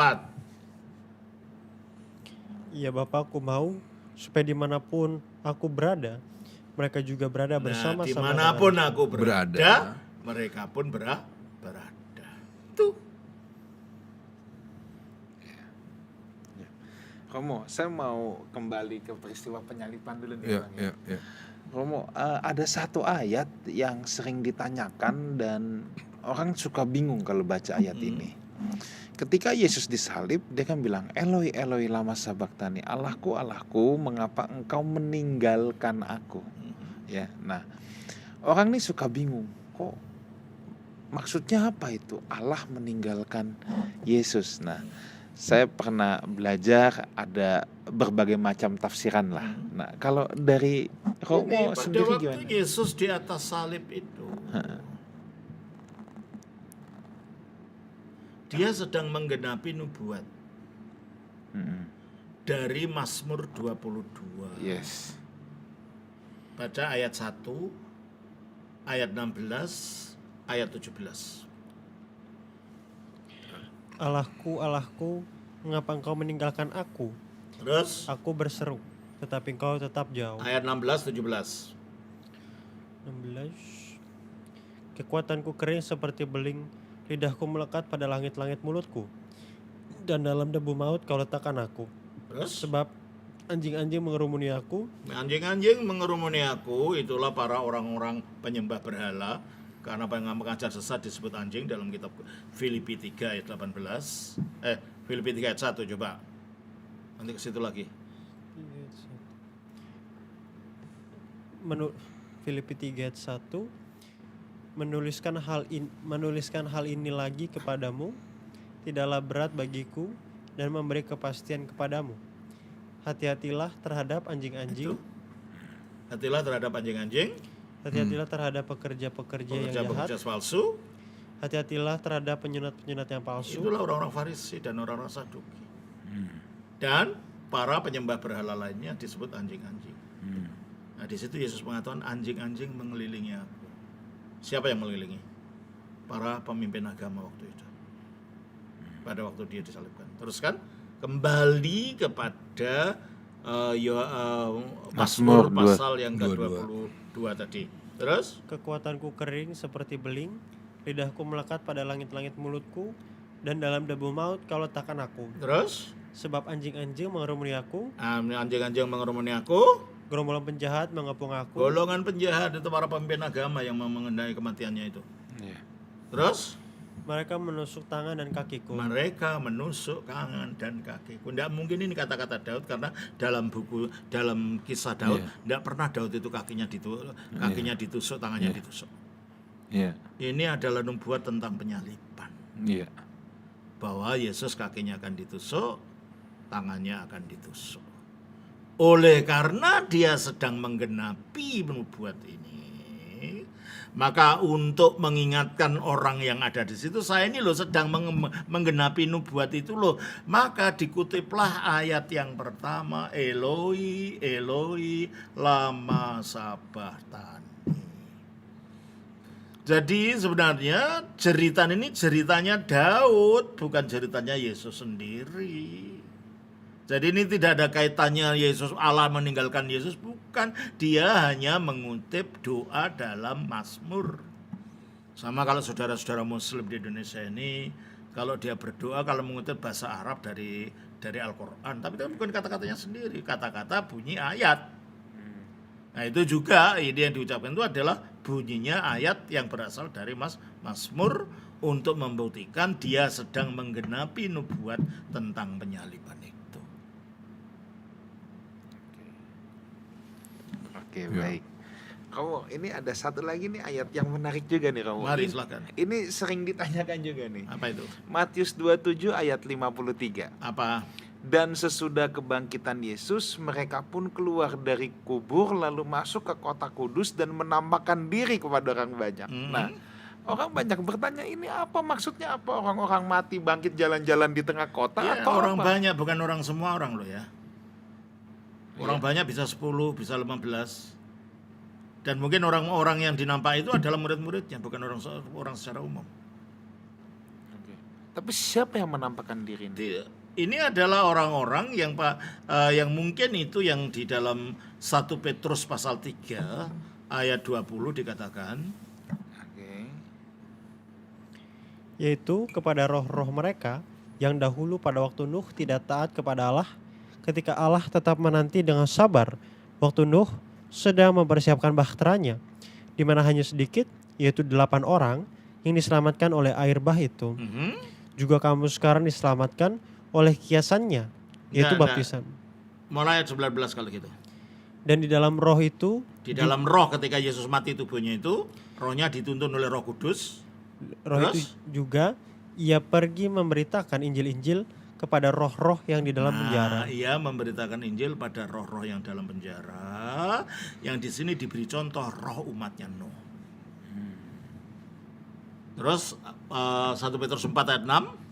S4: Ya Bapakku mau supaya dimanapun aku berada, mereka juga berada bersama-sama.
S3: Dimanapun
S4: dengan
S3: aku berada, mereka pun berada. Tuh.
S1: Romo, saya mau kembali ke peristiwa penyalipan dulu nih.
S2: Iya,
S1: Bang,
S2: iya, iya.
S1: Romo, ada satu ayat yang sering ditanyakan dan orang suka bingung kalau baca ayat ini. Ketika Yesus disalib, dia kan bilang, Eloi, Eloi, lama sabachthani, Allahku, Allahku, mengapa engkau meninggalkan aku? Ya, nah, orang ini suka bingung, kok maksudnya apa itu? Allah meninggalkan Yesus. Nah, saya pernah belajar ada berbagai macam tafsiran lah. Nah, kalau dari Romo
S3: Pada
S1: sendiri
S3: waktu
S1: gimana?
S3: Yesus di atas salib itu, dia sedang menggenapi nubuat dari Mazmur 22.
S1: Yes.
S3: Baca ayat 1, ayat 16, ayat 17.
S4: Allahku, Allahku, mengapa engkau meninggalkan aku?
S3: Terus
S4: Aku berseru, tetapi engkau tetap jauh.
S3: ayat 16, 17.
S4: 16. Kekuatanku kering seperti beling, lidahku melekat pada langit-langit mulutku, dan dalam debu maut kau letakkan aku.
S3: Terus
S4: Sebab anjing-anjing mengerumuni aku,
S3: anjing-anjing mengerumuni aku, itulah para orang-orang penyembah berhala. Karena pengajar sesat disebut anjing dalam kitab Filipi 3 ayat 18. Filipi 3 ayat 1 coba. Nanti ke situ lagi.
S4: Filipi 3 ayat 1 menuliskan hal ini lagi kepadamu tidaklah berat bagiku dan memberi kepastian kepadamu. Hati-hatilah terhadap anjing-anjing
S3: Hati-hatilah terhadap anjing-anjing,
S4: Hati-hatilah terhadap pekerja-pekerja yang jahat.
S3: pekerja-pekerja palsu.
S4: Hati-hatilah terhadap penyunat-penyunat yang palsu.
S3: Itulah orang-orang Farisi dan orang-orang Saduki. Dan para penyembah berhala lainnya disebut anjing-anjing. Nah, di situ Yesus mengatakan anjing-anjing mengelilingi aku. Siapa yang mengelilingi? Para pemimpin agama waktu itu. Pada waktu dia disalibkan. Terus kan kembali kepada Mazmur pasal yang ke-22 tadi. Terus
S4: Kekuatanku kering seperti beling, lidahku melekat pada langit-langit mulutku, dan dalam debu maut kau letakkan aku.
S3: terus
S4: Sebab anjing-anjing mengerumuni aku,
S3: anjing-anjing mengerumuni aku.
S4: gerombolan penjahat mengepung aku.
S3: Golongan penjahat itu para pemimpin agama yang mengenai kematiannya itu.
S2: Iya.
S3: Terus
S4: Mereka menusuk tangan dan kakiku.
S3: mereka menusuk tangan dan kakiku. Tidak mungkin ini kata-kata Daud karena dalam kisah Daud tidak pernah Daud itu kakinya ditusuk, tangannya ditusuk.
S2: Iya.
S3: Ini adalah nubuat tentang penyaliban.
S2: Iya.
S3: Bahwa Yesus kakinya akan ditusuk, tangannya akan ditusuk. Oleh karena dia sedang menggenapi nubuat ini, maka untuk mengingatkan orang yang ada di situ, saya ini loh sedang menggenapi nubuat itu loh. Maka dikutiplah ayat yang pertama, Eloi, Eloi, lama sabachthani. Jadi sebenarnya ceritanya Daud, bukan ceritanya Yesus sendiri. Jadi ini tidak ada kaitannya Allah meninggalkan Yesus, bukan. Dia hanya mengutip doa dalam Mazmur. Sama kalau saudara-saudara Muslim di Indonesia ini, kalau dia berdoa, kalau mengutip bahasa Arab dari Al-Quran, tapi itu bukan kata-katanya sendiri, kata-kata bunyi ayat. Nah itu juga ini yang diucapkan itu adalah bunyinya ayat yang berasal dari Mazmur untuk membuktikan dia sedang menggenapi nubuat tentang penyaliban itu.
S1: Oke, baik. Kamu ini ada satu lagi nih ayat yang menarik juga nih kamu.
S3: Mari silakan.
S1: Ini sering ditanyakan juga nih.
S3: Apa itu?
S1: Matius 27 ayat 53.
S3: Apa?
S1: Dan sesudah kebangkitan Yesus, mereka pun keluar dari kubur lalu masuk ke kota kudus dan menampakkan diri kepada orang banyak. Nah, orang banyak bertanya ini apa maksudnya, apa orang-orang mati bangkit jalan-jalan di tengah kota
S3: Ya,
S1: atau
S3: orang
S1: apa?
S3: banyak, bukan orang semua orang loh ya. Orang banyak bisa 10, bisa 15. Dan mungkin orang-orang yang dinampak itu adalah murid-muridnya, bukan orang secara umum.
S1: Tapi siapa yang menampakkan diri ini?
S3: Ini adalah orang-orang yang mungkin itu yang di dalam 1 Petrus pasal 3 ayat 20 dikatakan,
S1: Oke.
S4: Yaitu kepada roh-roh mereka yang dahulu pada waktu Nuh tidak taat kepada Allah, ketika Allah tetap menanti dengan sabar waktu Nuh sedang mempersiapkan bahteranya, di mana hanya sedikit, yaitu 8 orang yang diselamatkan oleh air bah itu. Juga kamu sekarang diselamatkan oleh kiasannya, yaitu baptisan.
S3: Mulai ayat 19 kalau gitu.
S4: Dan di dalam roh itu,
S3: Di dalam roh ketika Yesus mati tubuhnya itu, rohnya dituntun oleh Roh Kudus.
S4: roh
S3: Terus?
S4: itu juga ia pergi memberitakan Injil-Injil kepada roh-roh yang di dalam penjara.
S3: Ia memberitakan Injil pada roh-roh yang dalam penjara, yang di sini diberi contoh roh umatnya Nuh. Terus 1 Petrus 4 ayat 6.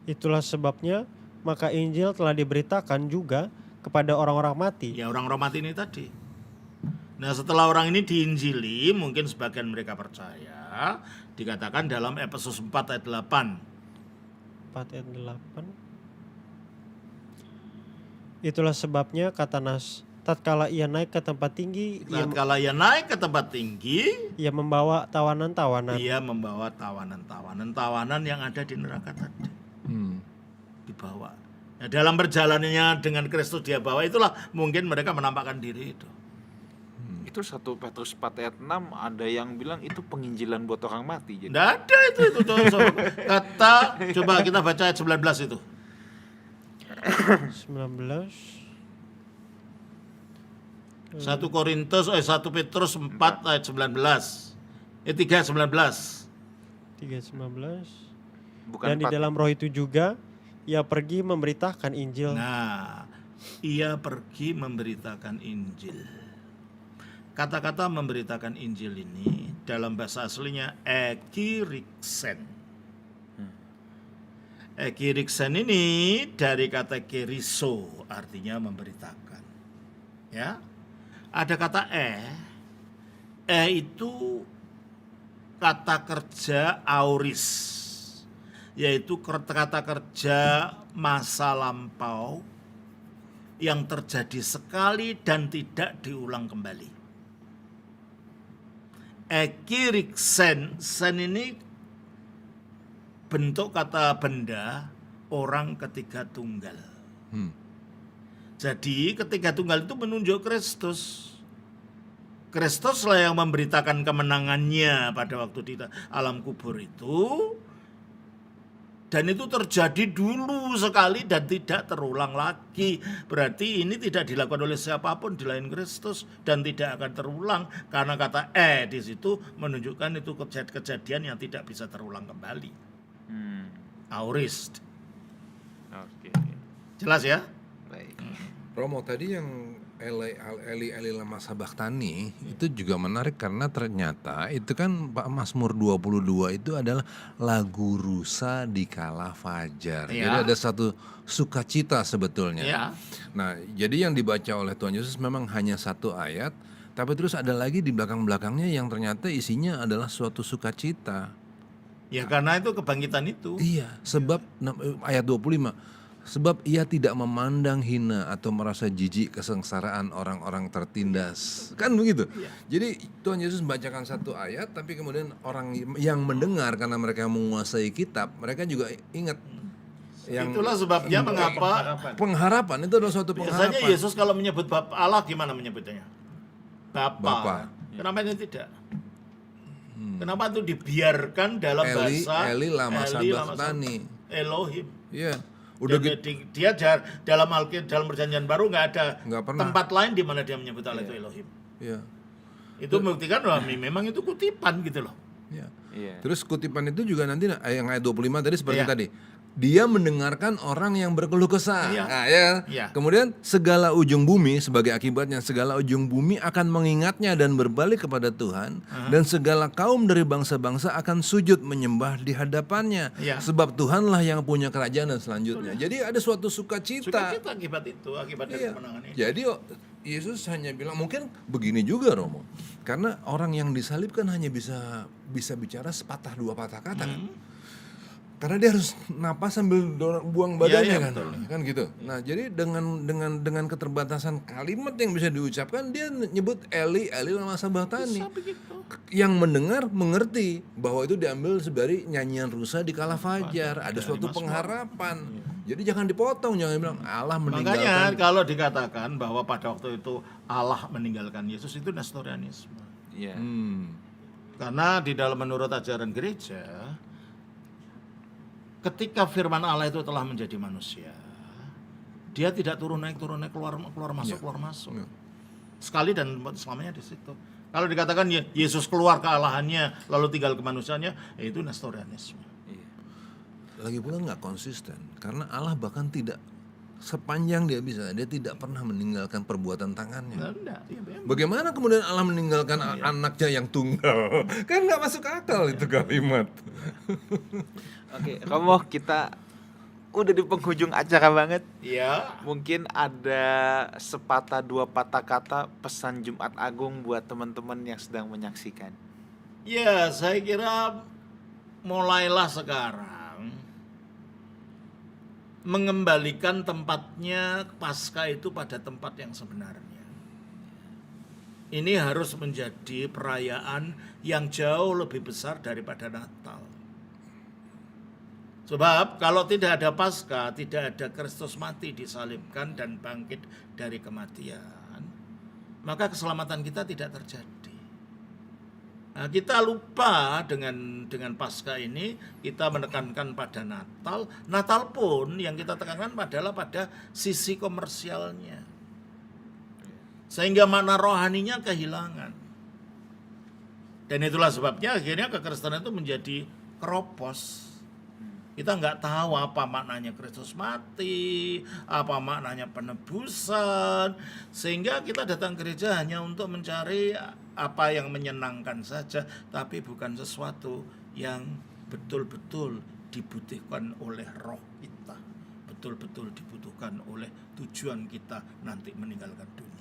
S4: Itulah sebabnya maka Injil telah diberitakan juga kepada orang-orang mati.
S3: Ya orang-orang mati ini tadi. Nah setelah orang ini diinjili, mungkin sebagian mereka percaya, dikatakan dalam Efesus 4 ayat 8.
S4: 4 ayat 8. Itulah sebabnya kata Nas, tatkala ia naik ke tempat tinggi,
S3: Tatkala ia naik ke tempat tinggi,
S4: ia membawa tawanan-tawanan.
S3: ia membawa tawanan yang ada di neraka tadi. Dibawa. Nah, dalam perjalanannya dengan Kristus dia bawa, itulah mungkin mereka menampakkan diri itu.
S1: Itu 1 Petrus 4 ayat 6 ada yang bilang itu penginjilan buat orang mati. Jadi
S3: Nggak ada itu coba kita baca ayat 19 itu.
S4: 19.
S3: 1 Petrus 4 ayat 19. 3 ayat 19.
S4: 3:19.
S1: bukan
S4: Dan di dalam roh itu juga ia pergi memberitakan Injil.
S3: Nah, ia pergi memberitakan Injil. Kata-kata memberitakan Injil ini dalam bahasa aslinya ekiriksen. Ekiriksen ini dari kata keriso, artinya memberitakan. Ya, ada kata itu kata kerja auris, yaitu kata kerja masa lampau yang terjadi sekali dan tidak diulang kembali. Ekiriksen, sen ini bentuk kata benda, orang ketiga tunggal. Jadi ketiga tunggal itu menunjuk Kristus. Kristuslah yang memberitakan kemenangannya pada waktu di alam kubur itu. Dan itu terjadi dulu sekali dan tidak terulang lagi. Berarti ini tidak dilakukan oleh siapapun selain Kristus dan tidak akan terulang, karena kata di situ menunjukkan itu kejadian yang tidak bisa terulang kembali. Aorist.
S1: Oke.
S3: Jelas ya?
S1: Baik.
S2: Romo, tadi yang Eli lama sabachthani itu juga menarik karena ternyata itu kan Mazmur 22 itu adalah lagu rusa di kala fajar.
S3: Ya.
S2: Jadi ada satu sukacita sebetulnya.
S3: Ya.
S2: Nah, jadi yang dibaca oleh Tuhan Yesus memang hanya satu ayat, tapi terus ada lagi di belakang-belakangnya yang ternyata isinya adalah suatu sukacita.
S3: Ya karena itu kebangkitan itu.
S2: Iya, sebab ayat 25. Sebab ia tidak memandang hina atau merasa jijik kesengsaraan orang-orang tertindas. Kan begitu? Jadi Tuhan Yesus membacakan satu ayat, tapi kemudian orang yang mendengar karena mereka menguasai kitab, mereka juga ingat.
S3: Itulah sebabnya mengapa
S2: Pengharapan itu adalah suatu pengharapan.
S3: biasanya Yesus kalau menyebut Bapa Allah gimana menyebutnya? Bapa. Kenapa ini tidak? Kenapa itu dibiarkan dalam bahasa
S2: Eli lama sabachthani.
S3: Elohim?
S2: Iya. Udah
S3: Dia dalam dalam perjanjian baru nggak
S2: pernah.
S3: tempat lain di mana dia menyebut Allah itu Elohim.
S2: Iya.
S3: Itu membuktikan bahwa memang itu kutipan gitu loh.
S2: Iya.
S1: Iya.
S2: Terus kutipan itu juga nanti yang ayat 25 tadi seperti
S3: Iya.
S2: tadi. Dia mendengarkan orang yang berkeluh kesah.
S3: Iya.
S2: Nah, ya.
S3: Iya.
S2: Kemudian segala ujung bumi, sebagai akibatnya segala ujung bumi akan mengingatnya dan berbalik kepada Tuhan. Dan segala kaum dari bangsa-bangsa akan sujud menyembah di hadapannya.
S3: Iya.
S2: Sebab Tuhanlah yang punya kerajaan dan selanjutnya. Jadi ada suatu sukacita.
S3: Sukacita akibat itu, akibat dari
S2: Iya.
S3: kemenangan itu.
S2: Jadi Yesus hanya bilang, mungkin begini juga Romo. Karena orang yang disalibkan hanya bisa bicara sepatah dua patah kata kan. Karena dia harus napas sambil buang badannya
S3: Iya,
S2: kan,
S3: betul.
S2: kan gitu. Nah jadi dengan keterbatasan kalimat yang bisa diucapkan, dia nyebut Eli lama sabachthani. Yang mendengar mengerti bahwa itu diambil dari nyanyian rusa di kala fajar. Ada suatu pengharapan. Jadi jangan dipotong, jangan bilang Allah
S3: Makanya
S2: meninggalkan.
S3: kalau dikatakan bahwa pada waktu itu Allah meninggalkan Yesus, itu Nestorianisme.
S1: Iya.
S3: Karena di dalam menurut ajaran gereja, ketika firman Allah itu telah menjadi manusia, dia tidak turun naik keluar masuk. Sekali dan selamanya di situ. Kalau dikatakan Yesus keluar ke Allahannya lalu tinggal ke manusianya, itu Nestorianisme.
S2: Lagi pula nggak konsisten, karena Allah bahkan tidak sepanjang dia tidak pernah meninggalkan perbuatan tangannya. Bagaimana kemudian Allah meninggalkan anaknya yang tunggal? Kan nggak masuk akal itu kalimat.
S1: Oke, Romo, kita udah di penghujung acara banget.
S3: Iya.
S1: Mungkin ada sepatah dua patah kata pesan Jumat Agung buat teman-teman yang sedang menyaksikan.
S3: Ya, saya kira mulailah sekarang mengembalikan tempatnya Paskah itu pada tempat yang sebenarnya. Ini harus menjadi perayaan yang jauh lebih besar daripada Natal. Sebab kalau tidak ada Paskah, tidak ada Kristus mati, disalibkan dan bangkit dari kematian, maka keselamatan kita tidak terjadi. Nah, kita lupa dengan Paskah ini, kita menekankan pada Natal. Natal pun yang kita tekankan adalah pada sisi komersialnya. Sehingga makna rohaninya kehilangan. Dan itulah sebabnya akhirnya kekristenan itu menjadi keropos. Kita nggak tahu apa maknanya Kristus mati, apa maknanya penebusan, sehingga kita datang gereja hanya untuk mencari apa yang menyenangkan saja, tapi bukan sesuatu yang betul-betul dibutuhkan oleh roh kita, betul-betul dibutuhkan oleh tujuan kita nanti meninggalkan dunia.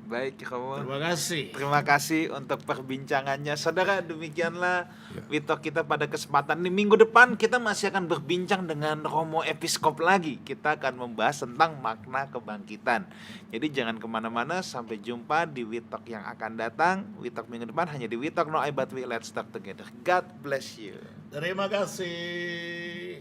S1: Baik, kamu.
S3: Terima kasih.
S1: Terima kasih untuk perbincangannya. Saudara, demikianlah Witok kita pada kesempatan ini. Minggu depan kita masih akan berbincang dengan Romo Episkop lagi. Kita akan membahas tentang makna kebangkitan. Jadi jangan kemana-mana, sampai jumpa di Witok yang akan datang. Witok minggu depan hanya di Witok No I But We Let's Talk Together. God bless you.
S3: Terima kasih.